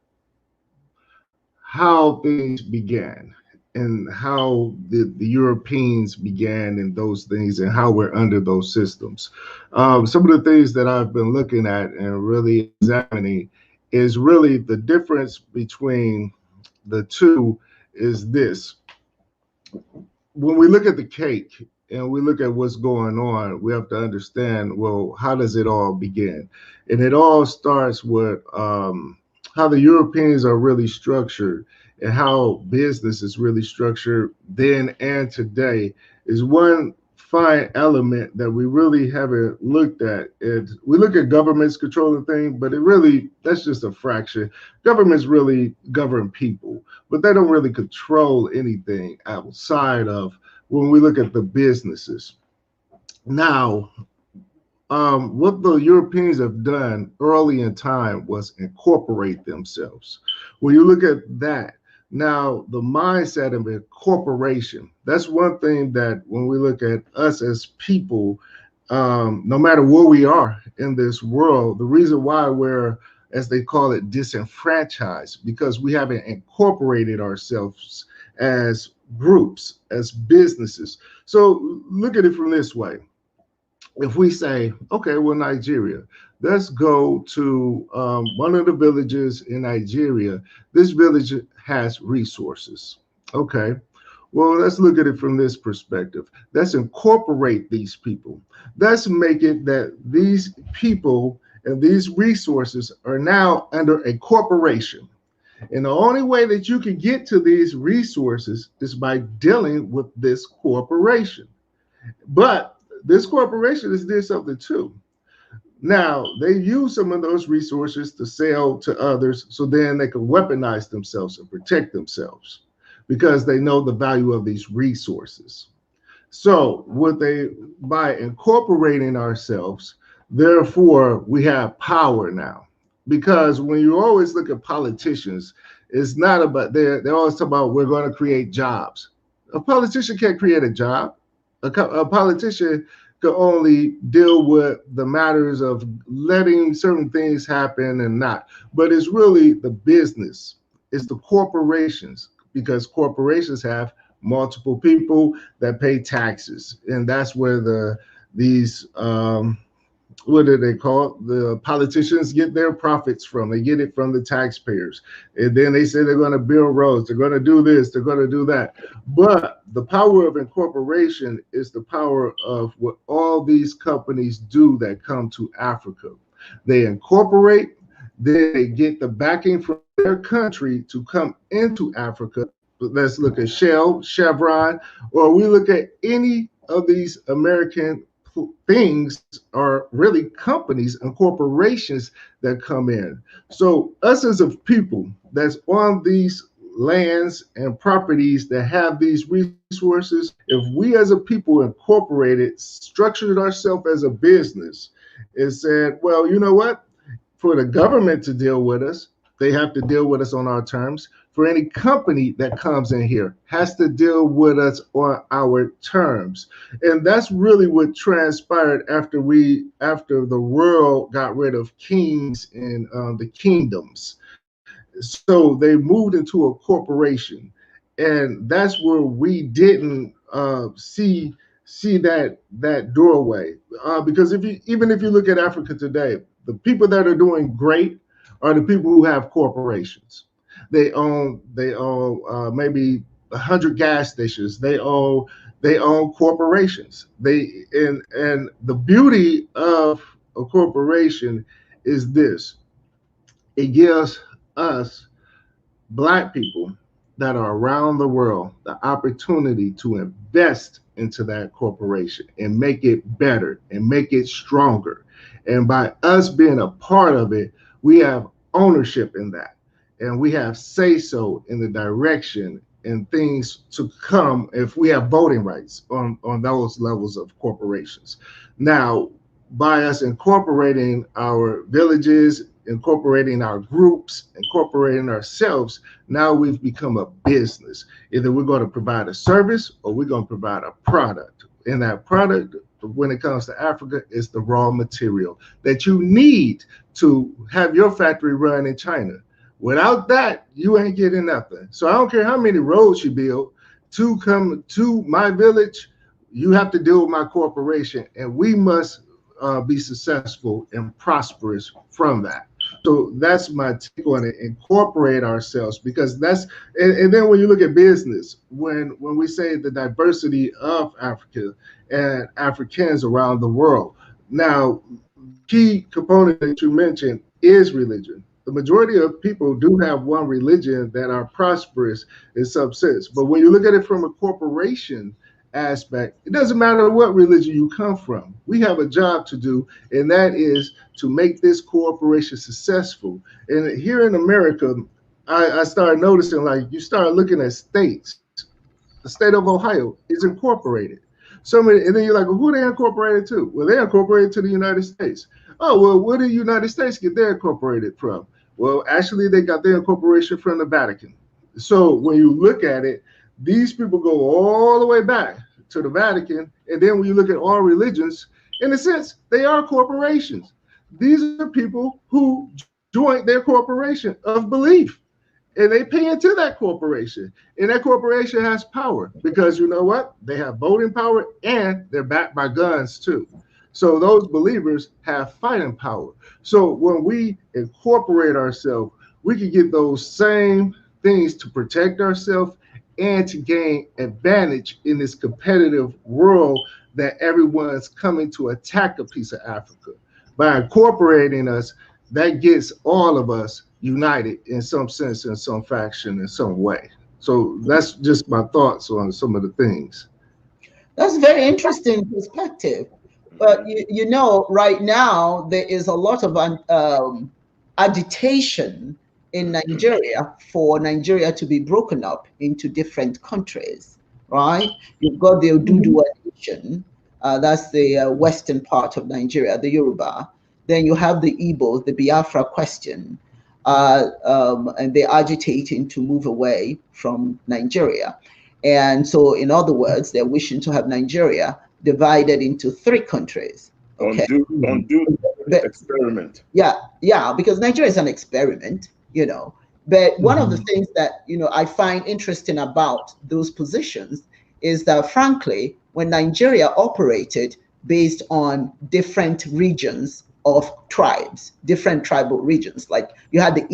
how things began and how the Europeans began and those things and how we're under those systems. Some of the things that I've been looking at and really examining is really the difference between the two is this. When we look at the cake and we look at what's going on, we have to understand, well, how does it all begin? And it all starts with how the Europeans are really structured and how business is really structured then and today is one fine element that we really haven't looked at. We look at governments controlling things, but that's just a fraction. Governments really govern people, but they don't really control anything outside of when we look at the businesses. Now, what the Europeans have done early in time was incorporate themselves. When you look at that, now the mindset of incorporation, that's one thing that when we look at us as people, no matter where we are in this world, the reason why we're, as they call it, disenfranchised, because we haven't incorporated ourselves as groups, as businesses. So look at it from this way. If we say, okay, well, Nigeria, let's go to one of the villages in Nigeria. This village has resources. Okay, well, let's look at it from this perspective. Let's incorporate these people. Let's make it that these people and these resources are now under a corporation. And the only way that you can get to these resources is by dealing with this corporation. But this corporation is doing something too. Now, they use some of those resources to sell to others so then they can weaponize themselves and protect themselves because they know the value of these resources. So by incorporating ourselves, therefore, we have power now. Because when you always look at politicians, it's not about, they always talk about we're going to create jobs. A politician can't create a job. A politician could only deal with the matters of letting certain things happen and not. But it's really the business. It's the corporations, because corporations have multiple people that pay taxes. And that's where these what do they call it? The politicians get their profits from. They get it from the taxpayers. And then they say they're going to build roads. They're going to do this. They're going to do that. But the power of incorporation is the power of what all these companies do that come to Africa. They incorporate, then they get the backing from their country to come into Africa. Let's look at Shell, Chevron, or we look at any of these American things are really companies and corporations that come in. So us as a people that's on these lands and properties that have these resources, if we as a people incorporated, structured ourselves as a business and said, well, you know what? For the government to deal with us, they have to deal with us on our terms. For any company that comes in here has to deal with us on our terms. And that's really what transpired after the world got rid of kings and the kingdoms. So they moved into a corporation. And that's where we didn't see that doorway. Because even if you look at Africa today, the people that are doing great are the people who have corporations. They own maybe 100 gas stations. They own They own corporations. And the beauty of a corporation is this: it gives us Black people that are around the world the opportunity to invest into that corporation and make it better and make it stronger. And by us being a part of it, we have ownership in that, and we have say so in the direction and things to come if we have voting rights on those levels of corporations. Now, by us incorporating our villages, incorporating our groups, incorporating ourselves, now we've become a business. Either we're going to provide a service or we're going to provide a product. And that product, when it comes to Africa, is the raw material that you need to have your factory run in China. Without that, you ain't getting nothing. So I don't care how many roads you build to come to my village, you have to deal with my corporation, and we must be successful and prosperous from that. So that's my take on it. Incorporate ourselves, because that's and then when you look at business, when we say the diversity of Africa and Africans around the world, now key component that you mentioned is religion. The majority of people do have one religion that are prosperous in some sense, but when you look at it from a corporation aspect, it doesn't matter what religion you come from. We have a job to do, and that is to make this corporation successful. And here in America, I started noticing, like, you start looking at states. The state of Ohio is incorporated. And then you're like, well, who they incorporated to? Well, they incorporated to the United States. Oh, well, where did the United States get their incorporated from? Well, actually, they got their incorporation from the Vatican. So when you look at it, these people go all the way back to the Vatican. And then when you look at all religions, in a sense, they are corporations. These are people who joined their corporation of belief, and they pay into that corporation. And that corporation has power because, you know what? They have voting power, and they're backed by guns too. So those believers have fighting power. So when we incorporate ourselves, we can get those same things to protect ourselves and to gain advantage in this competitive world that everyone's coming to attack a piece of Africa. By incorporating us, that gets all of us united in some sense, in some faction, in some way. So that's just my thoughts on some of the things. That's a very interesting perspective. But you know, right now there is a lot of agitation in Nigeria for Nigeria to be broken up into different countries, right? You've got the Oduduwa nation, that's the western part of Nigeria, the Yoruba. Then you have the Igbo, the Biafra question, and they're agitating to move away from Nigeria. And so, in other words, they're wishing to have Nigeria divided into 3 countries. Okay. Undo experiment. Yeah, because Nigeria is an experiment, you know. But one of the things that, you know, I find interesting about those positions is that, frankly, when Nigeria operated based on different regions of tribes, different tribal regions, like you had the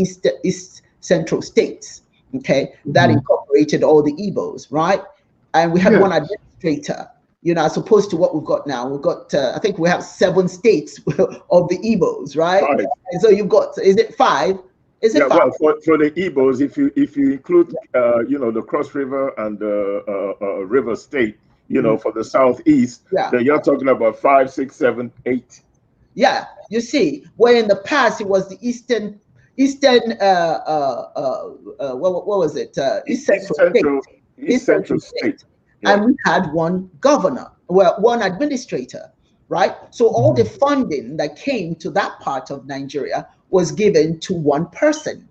East Central states, okay, that incorporated all the Igbos, right? And we had one administrator, you know, as opposed to what we've got now. We've got, I think we have 7 states of the Igbos, right? And so you've got, is it 5? Is it 5? Well, for the Igbos, if you include, you know, the Cross River and the River State, you know, for the Southeast, then you're talking about 5, 6, 7, 8. Yeah, you see, where in the past it was the Eastern, what was it? East Central State. Yeah. And we had one governor, well, one administrator, right? So all the funding that came to that part of Nigeria was given to one person,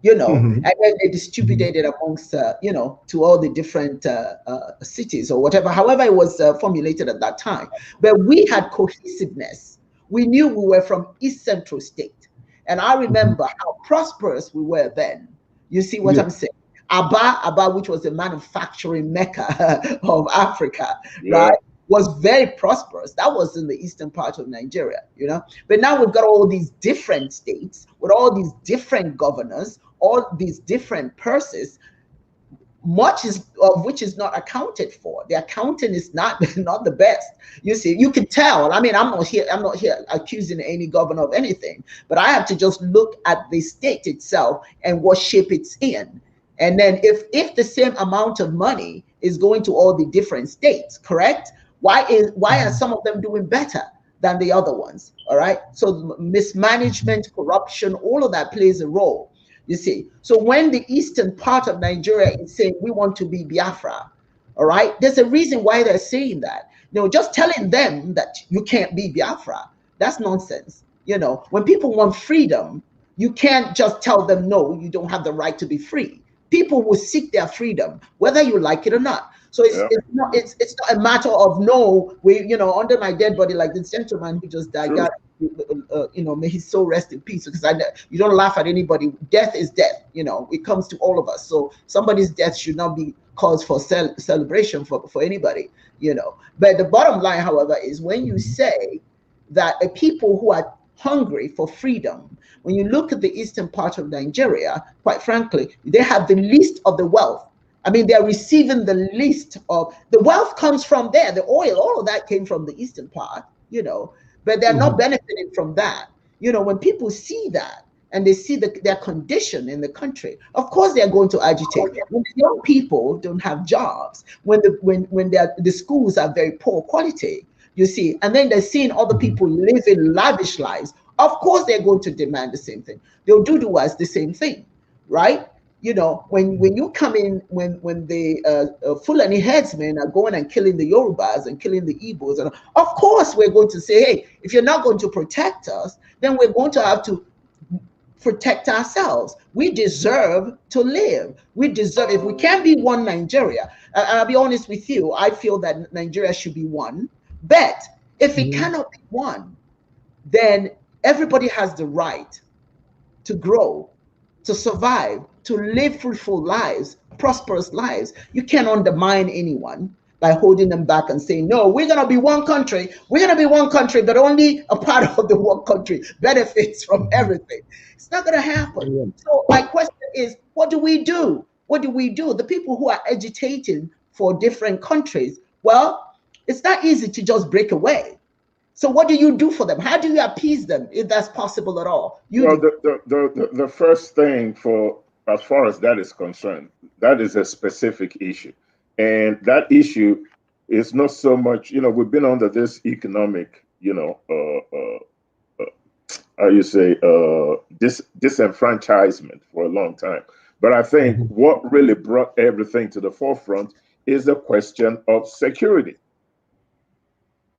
you know, and then they distributed it amongst, you know, to all the different cities or whatever, however it was formulated at that time. But we had cohesiveness. We knew we were from East Central State. And I remember how prosperous we were then. You see what I'm saying? Aba, which was the manufacturing mecca of Africa, right, was very prosperous. That was in the eastern part of Nigeria, you know. But now we've got all these different states with all these different governors, all these different purses. much is of which is not accounted for. The accounting is not not the best. You see, you can tell. I mean, I'm not here accusing any governor of anything, but I have to just look at the state itself and what shape it's in. And then if the same amount of money is going to all the different states, correct? Why are some of them doing better than the other ones? All right. So mismanagement, corruption, all of that plays a role. You see, so when the eastern part of Nigeria is saying we want to be Biafra, all right, there's a reason why they're saying that. Just telling them that you can't be Biafra, that's nonsense. When people want freedom, you can't just tell them no, you don't have the right to be free. People will seek their freedom, whether you like it or not. So it's not a matter of no, under my dead body, like this gentleman who just died. God, may his soul rest in peace. Because you don't laugh at anybody. Death is death. It comes to all of us. So somebody's death should not be cause for celebration for anybody. But the bottom line, however, is when you say that a people who are hungry for freedom, when you look at the eastern part of Nigeria, quite frankly, they have the least of the wealth. I mean, they're receiving the least of the wealth comes from there. The oil, all of that came from the eastern part, but they're not benefiting from that. When people see that and they see their condition in the country, of course they're going to agitate. When the young people don't have jobs, when the schools are very poor quality, you see, and then they're seeing other people living lavish lives, of course they're going to demand the same thing. They'll do to us the same thing, right? When you come in, when the Fulani Herdsmen are going and killing the Yorubas and killing the Igbos, and of course we're going to say, hey, if you're not going to protect us, then we're going to have to protect ourselves. We deserve to live. We deserve, if we can't be one Nigeria, I'll be honest with you, I feel that Nigeria should be one, but if it cannot be one, then everybody has the right to grow, to survive, to live fruitful lives, prosperous lives. You can't undermine anyone by holding them back and saying, no, we're going to be one country. We're going to be one country, but only a part of the one country benefits from everything. It's not going to happen. So my question is, what do we do? What do we do? The people who are agitating for different countries, well, it's not easy to just break away. So what do you do for them? How do you appease them, if that's possible at all? The first thing as far as that is concerned, that is a specific issue. And that issue is not so much, we've been under this economic, disenfranchisement for a long time. But I think what really brought everything to the forefront is the question of security.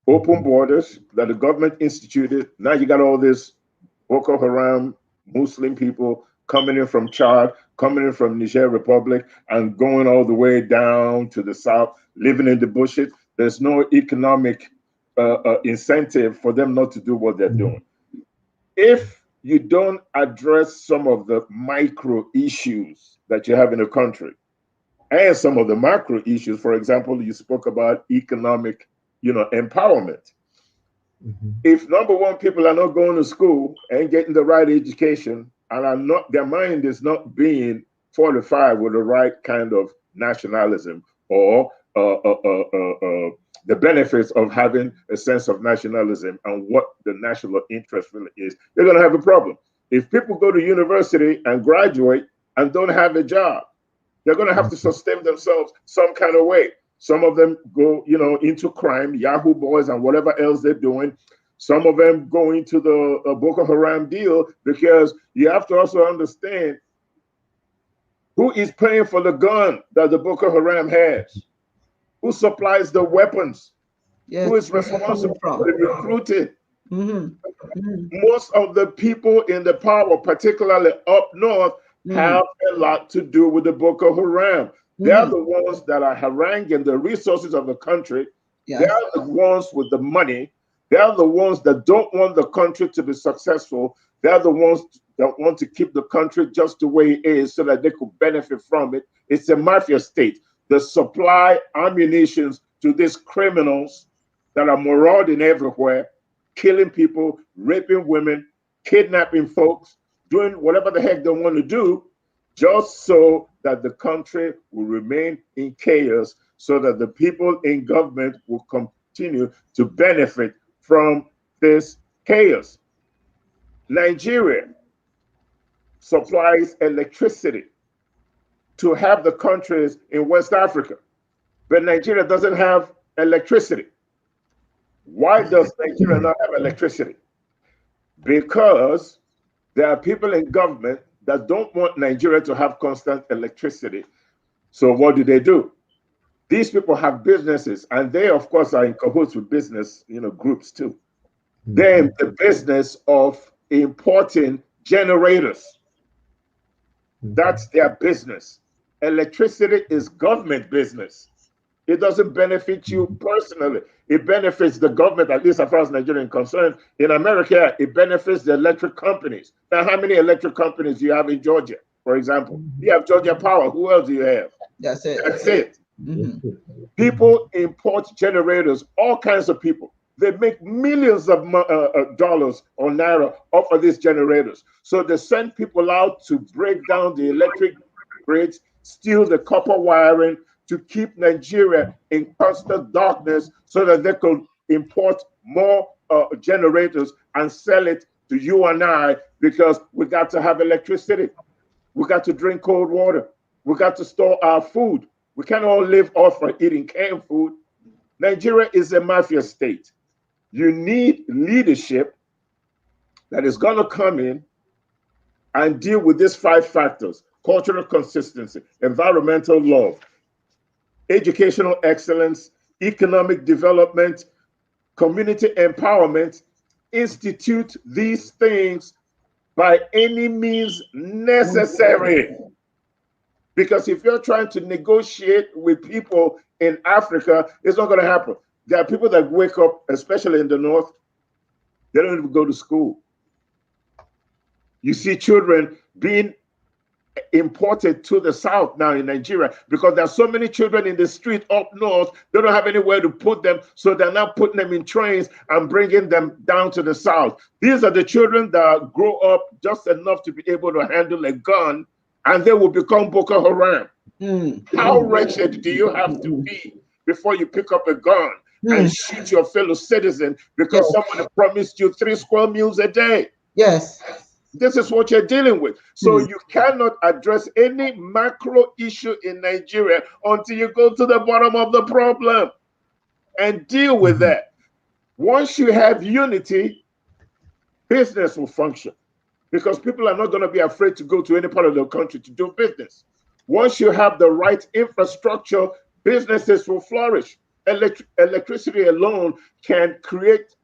Open borders that the government instituted. Now you got all this Boka Haram Muslim people coming in from Chad, coming in from Niger Republic, and going all the way down to the south, living in the bushes. There's no economic incentive for them not to do what they're doing. If you don't address some of the micro issues that you have in the country, and some of the macro issues, for example, you spoke about economic empowerment. If number one, people are not going to school and getting the right education, and are not, their mind is not being fortified with the right kind of nationalism or the benefits of having a sense of nationalism and what the national interest really is, they're going to have a problem. If people go to university and graduate and don't have a job, they're going to have to sustain themselves some kind of way. Some of them go, into crime, Yahoo boys and whatever else they're doing. Some of them go into the Boka Haram deal, because you have to also understand who is paying for the gun that the Boka Haram has, who supplies the weapons, who is responsible for the recruiting. Most of the people in the power, particularly up north, have a lot to do with the Boka Haram. They're the ones that are haranguing the resources of the country. They're the ones with the money. They're the ones that don't want the country to be successful. They're the ones that want to keep the country just the way it is so that they could benefit from it. It's a mafia state. They supply ammunition to these criminals that are marauding everywhere, killing people, raping women, kidnapping folks, doing whatever the heck they want to do. just so that the country will remain in chaos, so that the people in government will continue to benefit from this chaos. Nigeria supplies electricity to have the countries in West Africa, but Nigeria doesn't have electricity. Why does Nigeria not have electricity? Because there are people in government that don't want Nigeria to have constant electricity. So what do? These people have businesses, and they, of course, are in cahoots with business, groups too. They're in the business of importing generators. That's their business. Electricity is government business. It doesn't benefit you personally. It benefits the government, at least as far as Nigeria is concerned. In America, it benefits the electric companies. Now, how many electric companies do you have in Georgia, for example? You have Georgia Power. Who else do you have? That's it. That's it. Mm-hmm. People import generators, all kinds of people. They make millions of dollars or naira off of these generators. So they send people out to break down the electric grids, steal the copper wiring, to keep Nigeria in constant darkness so that they could import more generators and sell it to you and I, because we got to have electricity. We got to drink cold water. We got to store our food. We can't all live off of eating canned food. Nigeria is a mafia state. You need leadership that is going to come in and deal with these 5 factors: cultural consistency, environmental love, educational excellence, economic development, community empowerment. Institute these things by any means necessary. Because if you're trying to negotiate with people in Africa, it's not going to happen. There are people that wake up, especially in the North, they don't even go to school. You see children being imported to the South now in Nigeria because there's so many children in the street up north. They don't have anywhere to put them, so they're now putting them in trains and bringing them down to the South. These are the children that grow up just enough to be able to handle a gun, and they will become Boka Haram. How wretched do you have to be before you pick up a gun and shoot your fellow citizen because someone promised you 3 square meals a day? Yes. This is what you're dealing with. So you cannot address any macro issue in Nigeria until you go to the bottom of the problem and deal with that. Once you have unity, business will function, because people are not going to be afraid to go to any part of the country to do business. Once you have the right infrastructure, businesses will flourish. Electricity alone can create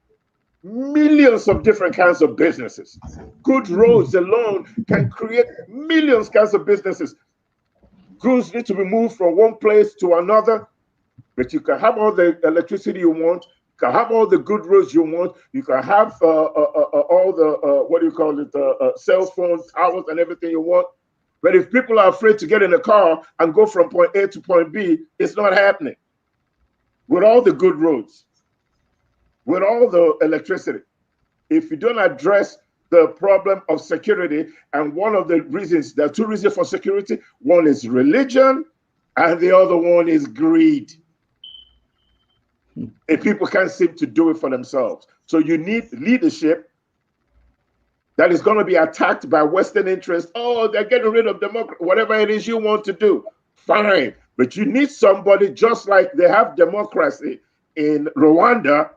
millions of different kinds of businesses. Good roads alone can create millions kinds of businesses. Goods need to be moved from one place to another, but you can have all the electricity you want. You can have all the good roads you want. You can have all the cell phone towers and everything you want. But if people are afraid to get in a car and go from point A to point B, it's not happening. With all the good roads, with all the electricity, if you don't address the problem of security, and one of the reasons, there are 2 reasons for security. One is religion, and the other one is greed. And people can't seem to do it for themselves. So you need leadership that is going to be attacked by Western interests. Oh, they're getting rid of democracy. Whatever it is you want to do, fine. But you need somebody, just like they have democracy in Rwanda,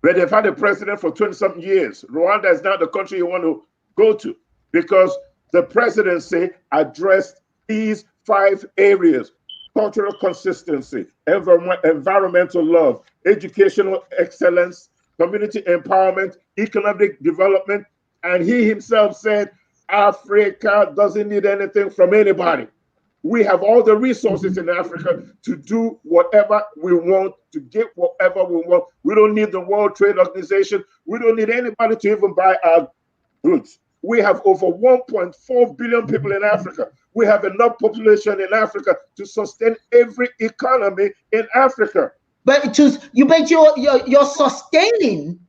where they've had a president for 20-something years. Rwanda is now the country you want to go to, because the presidency addressed these 5 areas: cultural consistency, environmental love, educational excellence, community empowerment, economic development. And he himself said, Africa doesn't need anything from anybody. We have all the resources in Africa to do whatever we want, to get whatever we want. We don't need the World Trade Organization. We don't need anybody to even buy our goods. We have over 1.4 billion people in Africa. We have enough population in Africa to sustain every economy in Africa. But you're sustaining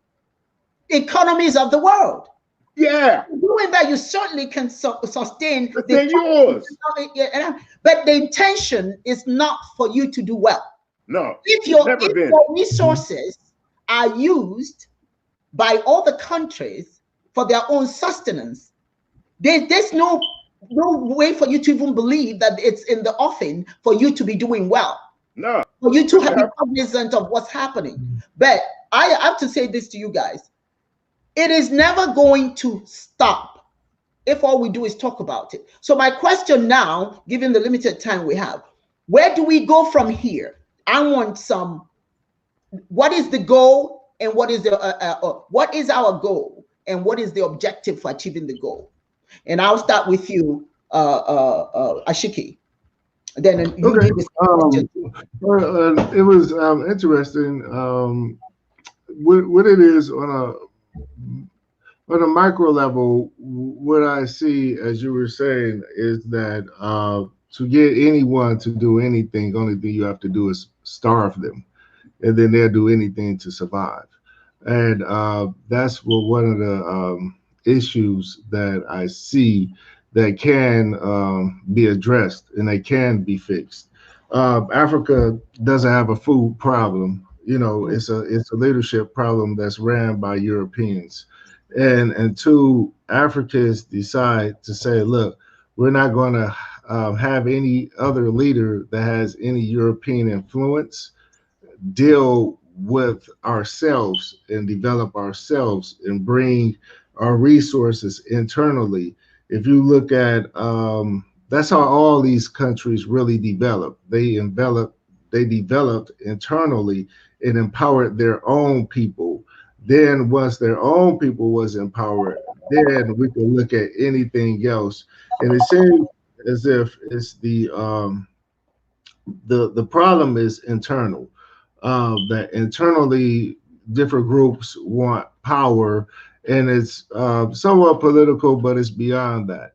economies of the world. Yeah. Doing that, you certainly can sustain But they're yours. But the intention is not for you to do well. No, If never been. your resources are used by all the countries for their own sustenance, there's no way for you to even believe that it's in the offing for you to be doing well. No. For you to be cognizant of what's happening. But I have to say this to you guys. It is never going to stop if all we do is talk about it. So my question now, given the limited time we have, where do we go from here? I want what is the goal and what is what is our goal and what is the objective for achieving the goal? And I'll start with you, Ashiki. Then you okay. It was interesting. What it is on a micro level, what I see, as you were saying, is that to get anyone to do anything, only thing you have to do is starve them, and then they'll do anything to survive. And that's what one of the issues that I see that can be addressed and they can be fixed. Africa doesn't have a food problem. You know, it's a leadership problem that's ran by Europeans. And until Africans decide to say, look, we're not going to have any other leader that has any European influence, deal with ourselves and develop ourselves and bring our resources internally. If you look at that's how all these countries really developed. They developed internally and empowered their own people. Then once their own people was empowered, then we can look at anything else. And it seems as if it's the problem is internal. That internally different groups want power, and it's somewhat political, but it's beyond that.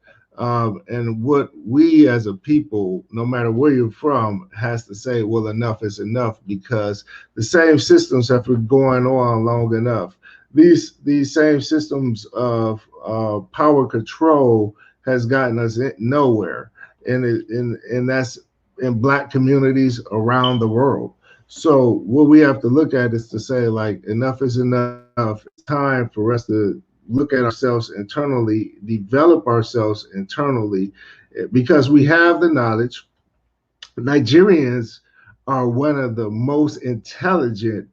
And what we as a people, no matter where you're from, has to say, well, enough is enough, because the same systems have been going on long enough. These same systems of power control has gotten us nowhere, and that's in Black communities around the world. So what we have to look at is to say, like, enough is enough. It's time for us to look at ourselves internally, develop ourselves internally, because we have the knowledge. Nigerians are one of the most intelligent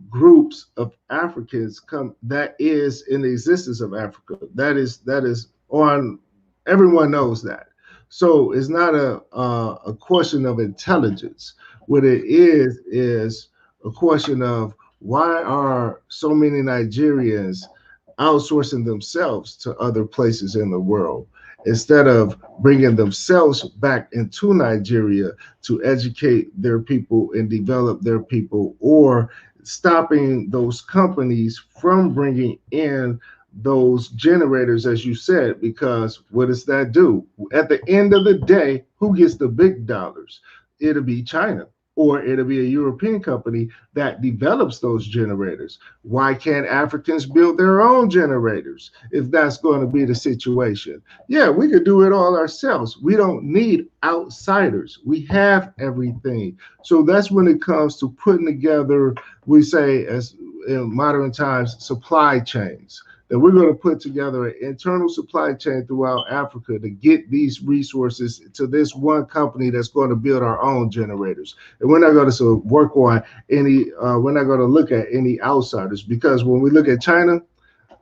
groups of Africans that is in the existence of Africa. That is on, everyone knows that. So it's not a question of intelligence. What it is a question of, why are so many Nigerians outsourcing themselves to other places in the world instead of bringing themselves back into Nigeria to educate their people and develop their people, or stopping those companies from bringing in those generators, as you said, because what does that do? At the end of the day, who gets the big dollars? It'll be China, or it'll be a European company that develops those generators. Why can't Africans build their own generators if that's going to be the situation? Yeah, we could do it all ourselves. We don't need outsiders. We have everything. So that's when it comes to putting together, we say, as in modern times, supply chains. That we're going to put together an internal supply chain throughout Africa to get these resources to this one company that's going to build our own generators. And we're not going to work on we're not going to look at any outsiders, because when we look at China,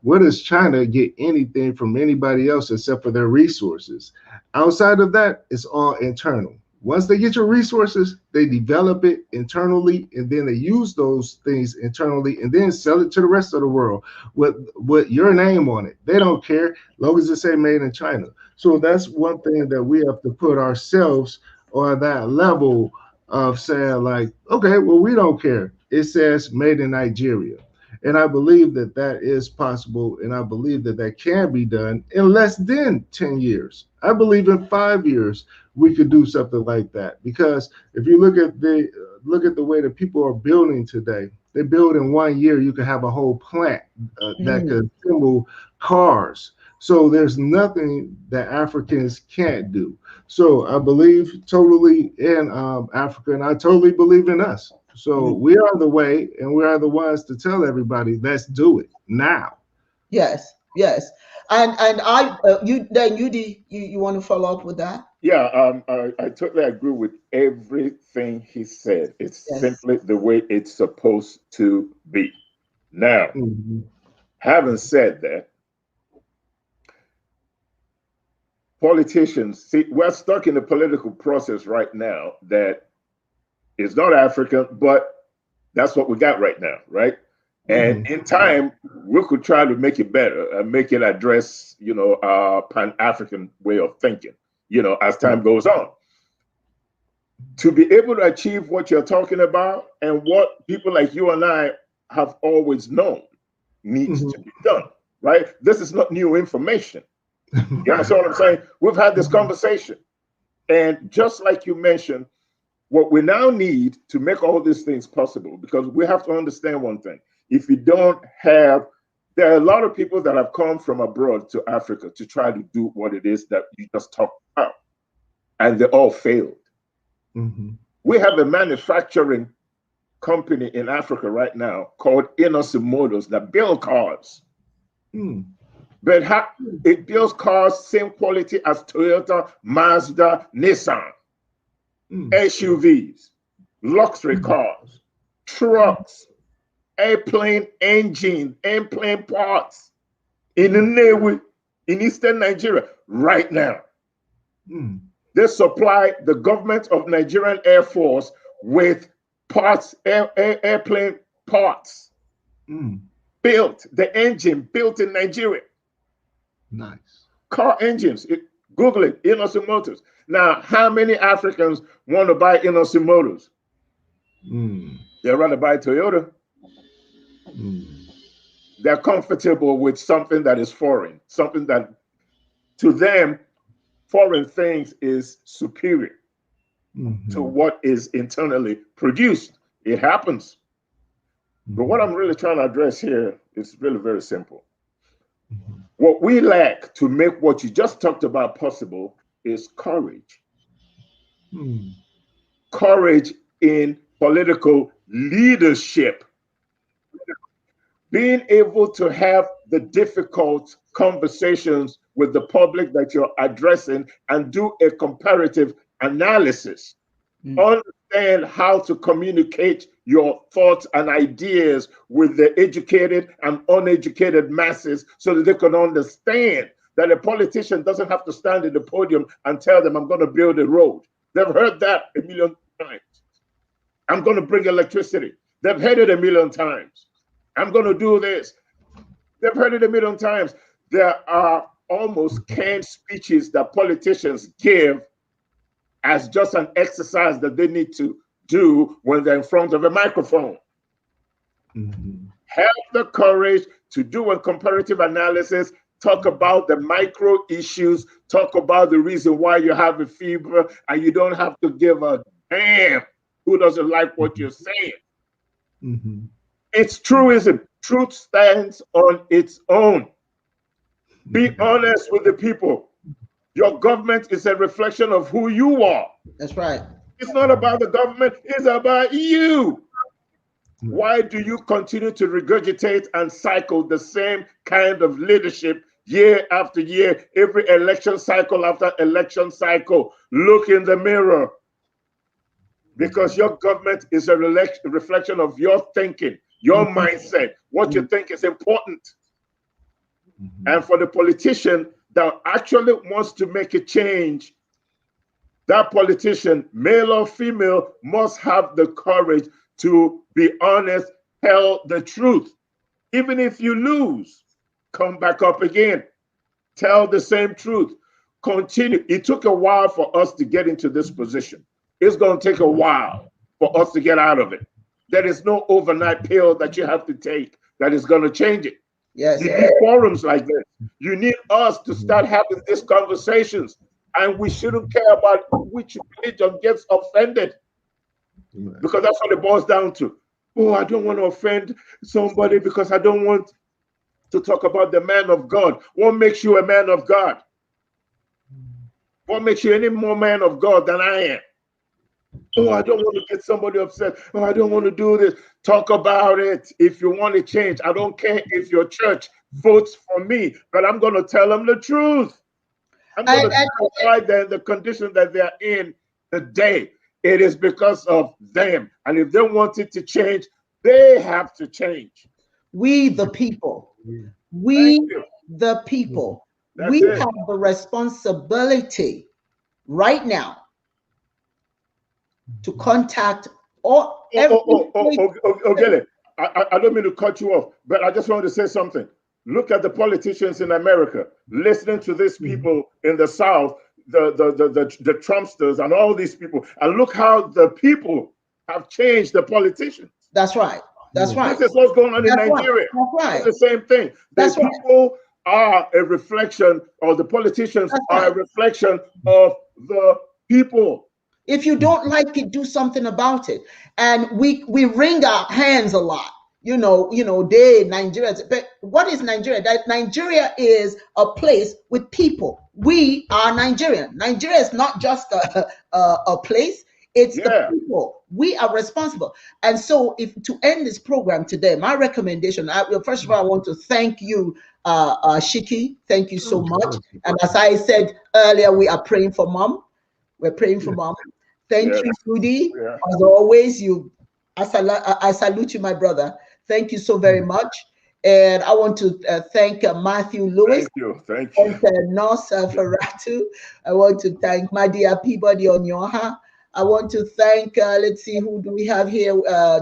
where does China get anything from anybody else except for their resources? Outside of that, it's all internal. Once they get your resources, they develop it internally, and then they use those things internally and then sell it to the rest of the world with your name on it. They don't care, as long as it say made in China. So that's one thing that we have to put ourselves on that level of saying, like, okay, well, we don't care. It says made in Nigeria. And I believe that that is possible, and I believe that that can be done in less than 10 years. I believe in 5 years we could do something like that, because if you look at the way that people are building today, They build in 1 year, you can have a whole plant that could assemble cars. So there's nothing that Africans can't do. So I believe totally in Africa, and I totally believe in us. So we are the way, and we are the ones to tell everybody, let's do it now. Yes, yes. And I you then you want to follow up with that? Yeah, I totally agree with everything he said. It's Yes. simply the way it's supposed to be. Now, Mhm. having said that, politicians, see, we're stuck in a political process right now that is not African, but that's what we got right now, right? And in time, we could try to make it better and make it address, our Pan-African way of thinking, as time goes on. To be able to achieve what you're talking about and what people like you and I have always known needs to be done, right? This is not new information. You understand what I'm saying? We've had this conversation. And just like you mentioned, what we now need to make all these things possible, because we have to understand one thing. If you don't have, there are a lot of people that have come from abroad to Africa to try to do what it is that you just talked about, and they all failed. We have a manufacturing company in Africa right now called Innocent Motors that build cars. But it builds cars same quality as Toyota, Mazda, Nissan, SUVs, luxury cars, trucks, airplane engine, airplane parts in Nnewi, in Eastern Nigeria right now. They supply the government of Nigerian Air Force with parts, airplane parts, built, the engine built in Nigeria. Nice. Car engines, Google it, Innocent Motors. Now, how many Africans want to buy Innocent Motors? They'd rather buy Toyota. They're comfortable with something that is foreign, something that to them, foreign things is superior to what is internally produced. It happens. But what I'm really trying to address here is really very simple. What we lack to make what you just talked about possible is courage. Courage in political leadership. Being able to have the difficult conversations with the public that you're addressing and do a comparative analysis. Understand how to communicate your thoughts and ideas with the educated and uneducated masses so that they can understand that a politician doesn't have to stand at the podium and tell them, I'm going to build a road. They've heard that a million times. I'm going to bring electricity. They've heard it a million times. I'm going to do this. They've heard it a million times. There are almost canned speeches that politicians give as just an exercise that they need to do when they're in front of a microphone. Have the courage to do a comparative analysis, talk about the micro issues, talk about the reason why you have a fever, and you don't have to give a damn who doesn't like what you're saying. It's truism. Truth stands on its own. Be honest with the people. Your government is a reflection of who you are. That's right. It's not about the government, it's about you. Why do you continue to regurgitate and cycle the same kind of leadership year after year, every election cycle after election cycle? Look in the mirror. Because your government is a reflection of your thinking, your mindset. What you think is important. And for the politician that actually wants to make a change, that politician, male or female, must have the courage to be honest, tell the truth. Even if you lose, come back up again. Tell the same truth. Continue. It took a while for us to get into this position. It's going to take a while for us to get out of it. There is no overnight pill that you have to take that is going to change it. Yes. You need forums like this. You need us to start having these conversations. And we shouldn't care about which religion gets offended. Because that's what it boils down to. Oh, I don't want to offend somebody because I don't want to talk about the man of God. What makes you a man of God? What makes you any more man of God than I am? Oh, I don't want to get somebody upset. Oh, I don't want to do this. Talk about it if you want to change. I don't care if your church votes for me, but I'm going to tell them the truth. I'm going to provide them the condition that they're in today. It is because of them. And if they want it to change, they have to change. We, the people, we, the people, we have the responsibility right now to contact all. I don't mean to cut you off, but I just wanted to say something. Look at the politicians in America, listening to these people in the South, the Trumpsters and all these people, and look how the people have changed the politicians. That's right. That's right. This is what's going on in Nigeria. That's right. It's the same thing. The people are a reflection, or the politicians are a reflection of the people. If you don't like it, do something about it. And we wring our hands a lot. They Nigerians. But what is Nigeria? That Nigeria is a place with people. We are Nigerian. Nigeria is not just a place. It's the people. We are responsible. And so, if to end this program today, my recommendation, first of all, I want to thank you, Shiki. Thank you so much. And as I said earlier, we are praying for Mom. We're praying for Mom. Thank you, Rudy. As always, I salute you, my brother. Thank you so very much. And I want to thank Matthew Lewis. Thank you. Nos Ferratu. I want to thank Madia Peabody Onyoha. I want to thank, let's see, who do we have here?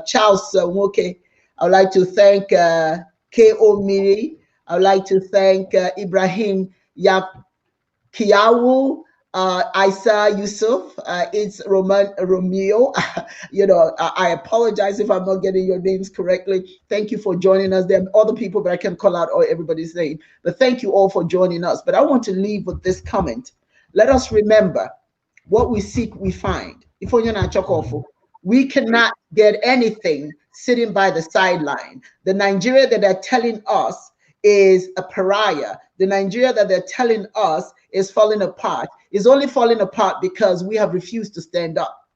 Charles Woke. I would like to thank K.O. Miri. I would like to thank Ibrahim Yakiawu. Isa Yusuf, it's Romeo. I apologize if I'm not getting your names correctly. Thank you for joining us. There are other people that I can call out or everybody's name, but thank you all for joining us. But I want to leave with this comment. Let us remember, what we seek, we find. We cannot get anything sitting by the sideline. The Nigeria that they're telling us is a pariah. The Nigeria that they're telling us is falling apart is only falling apart because we have refused to stand up.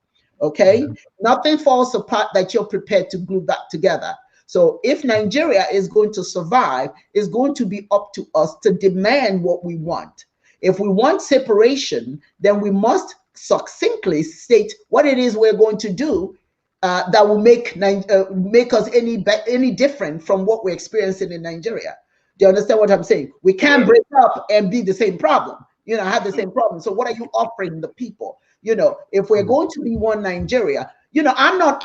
Okay? Nothing falls apart that you're prepared to glue back together. So if Nigeria is going to survive, it's going to be up to us to demand what we want. If we want separation, then we must succinctly state what it is we're going to do that will make us any different from what we're experiencing in Nigeria. Do you understand what I'm saying? We can't break up and be the same problem. Have the same problem. So what are you offering the people? If we're going to be one Nigeria, I'm not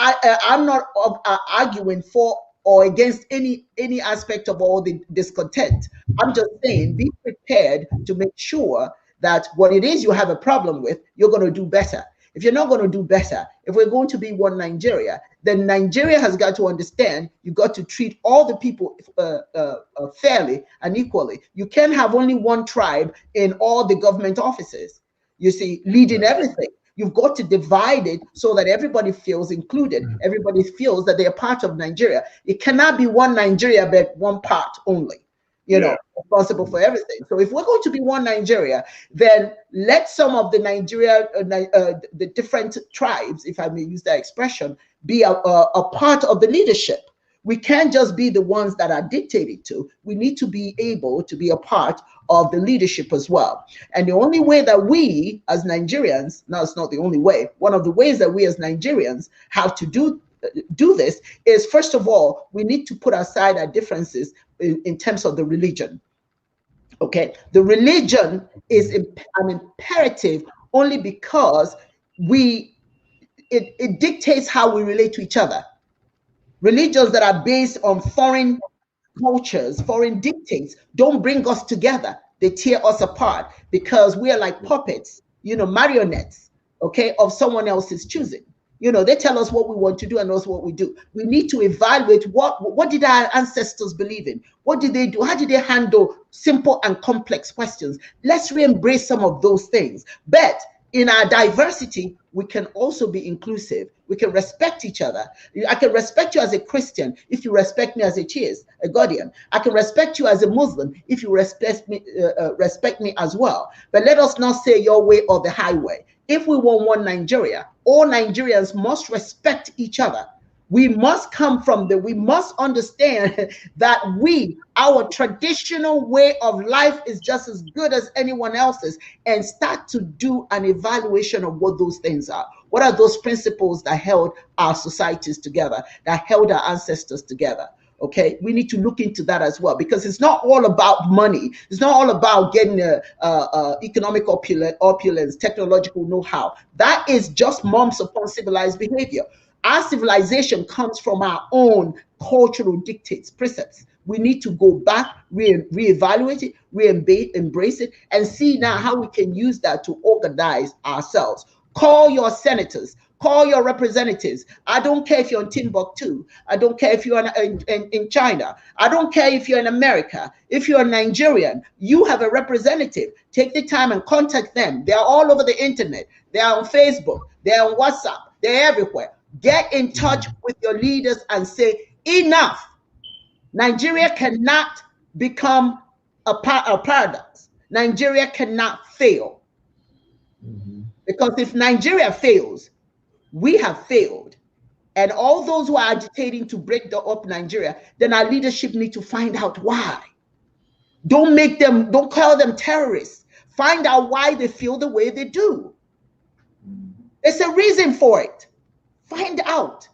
arguing for or against any aspect of all the discontent. I'm just saying, be prepared to make sure that what it is you have a problem with, you're going to do better. If you're not going to do better, if we're going to be one Nigeria, then Nigeria has got to understand you've got to treat all the people fairly and equally. You can't have only one tribe in all the government offices, leading everything. You've got to divide it so that everybody feels included. Everybody feels that they're part of Nigeria. It cannot be one Nigeria, but one part only. Responsible for everything. So if we're going to be one Nigeria, then let some of the the different tribes, if I may use that expression, be a part of the leadership. We can't just be the ones that are dictated to. We need to be able to be a part of the leadership as well. And the only way that we as Nigerians, now it's not the only way, one of the ways that we as Nigerians have to do this is, first of all, we need to put aside our differences in terms of the religion. Okay, the religion is an imperative only because it dictates how we relate to each other. Religions that are based on foreign cultures, foreign dictates, don't bring us together. They tear us apart because we are like puppets, marionettes, okay, of someone else's choosing. They tell us what we want to do and us what we do. We need to evaluate what did our ancestors believe in? What did they do? How did they handle simple and complex questions? Let's re-embrace some of those things. But in our diversity, we can also be inclusive. We can respect each other. I can respect you as a Christian if you respect me as a Cheers, a Guardian. I can respect you as a Muslim if you respect me as well. But let us not say your way or the highway. If we want one Nigeria, all Nigerians must respect each other. We must we must understand that our traditional way of life is just as good as anyone else's, and start to do an evaluation of what those things are. What are those principles that held our societies together, that held our ancestors together? Okay, we need to look into that as well, because it's not all about money. It's not all about getting economic opulence, technological know-how. That is just mumps upon civilized behavior. Our civilization comes from our own cultural dictates, precepts. We need to go back, reevaluate it, embrace it, and see now how we can use that to organize ourselves. Call your senators, call your representatives. I don't care if you're in Timbuktu. I don't care if you're in China. I don't care if you're in America. If you're a Nigerian, you have a representative. Take the time and contact them. They're all over the internet. They're on Facebook. They're on WhatsApp. They're everywhere. Get in touch with your leaders and say, enough. Nigeria cannot become a paradox. Nigeria cannot fail. Because if Nigeria fails, we have failed. And all those who are agitating to break up Nigeria, then our leadership need to find out why. Don't call them terrorists. Find out why they feel the way they do. There's a reason for it. Find out.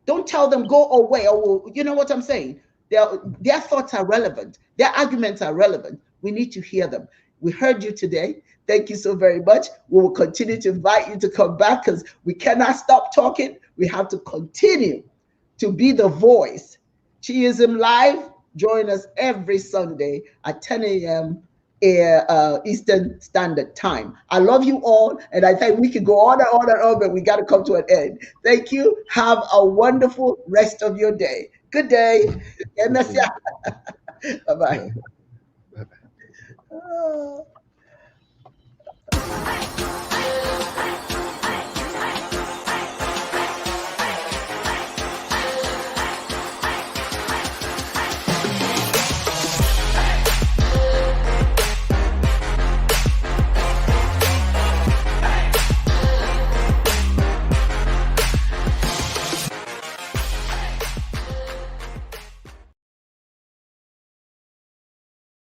Don't tell them go away, or you know what I'm saying? Their thoughts are relevant. Their arguments are relevant. We need to hear them. We heard you today. Thank you so very much. We will continue to invite you to come back, because we cannot stop talking. We have to continue to be the voice. Chiism Live, join us every Sunday at 10 a.m. Eastern Standard Time. I love you all, and I think we can go on and on and on, but we got to come to an end. Thank you. Have a wonderful rest of your day. Good day. Bye-bye.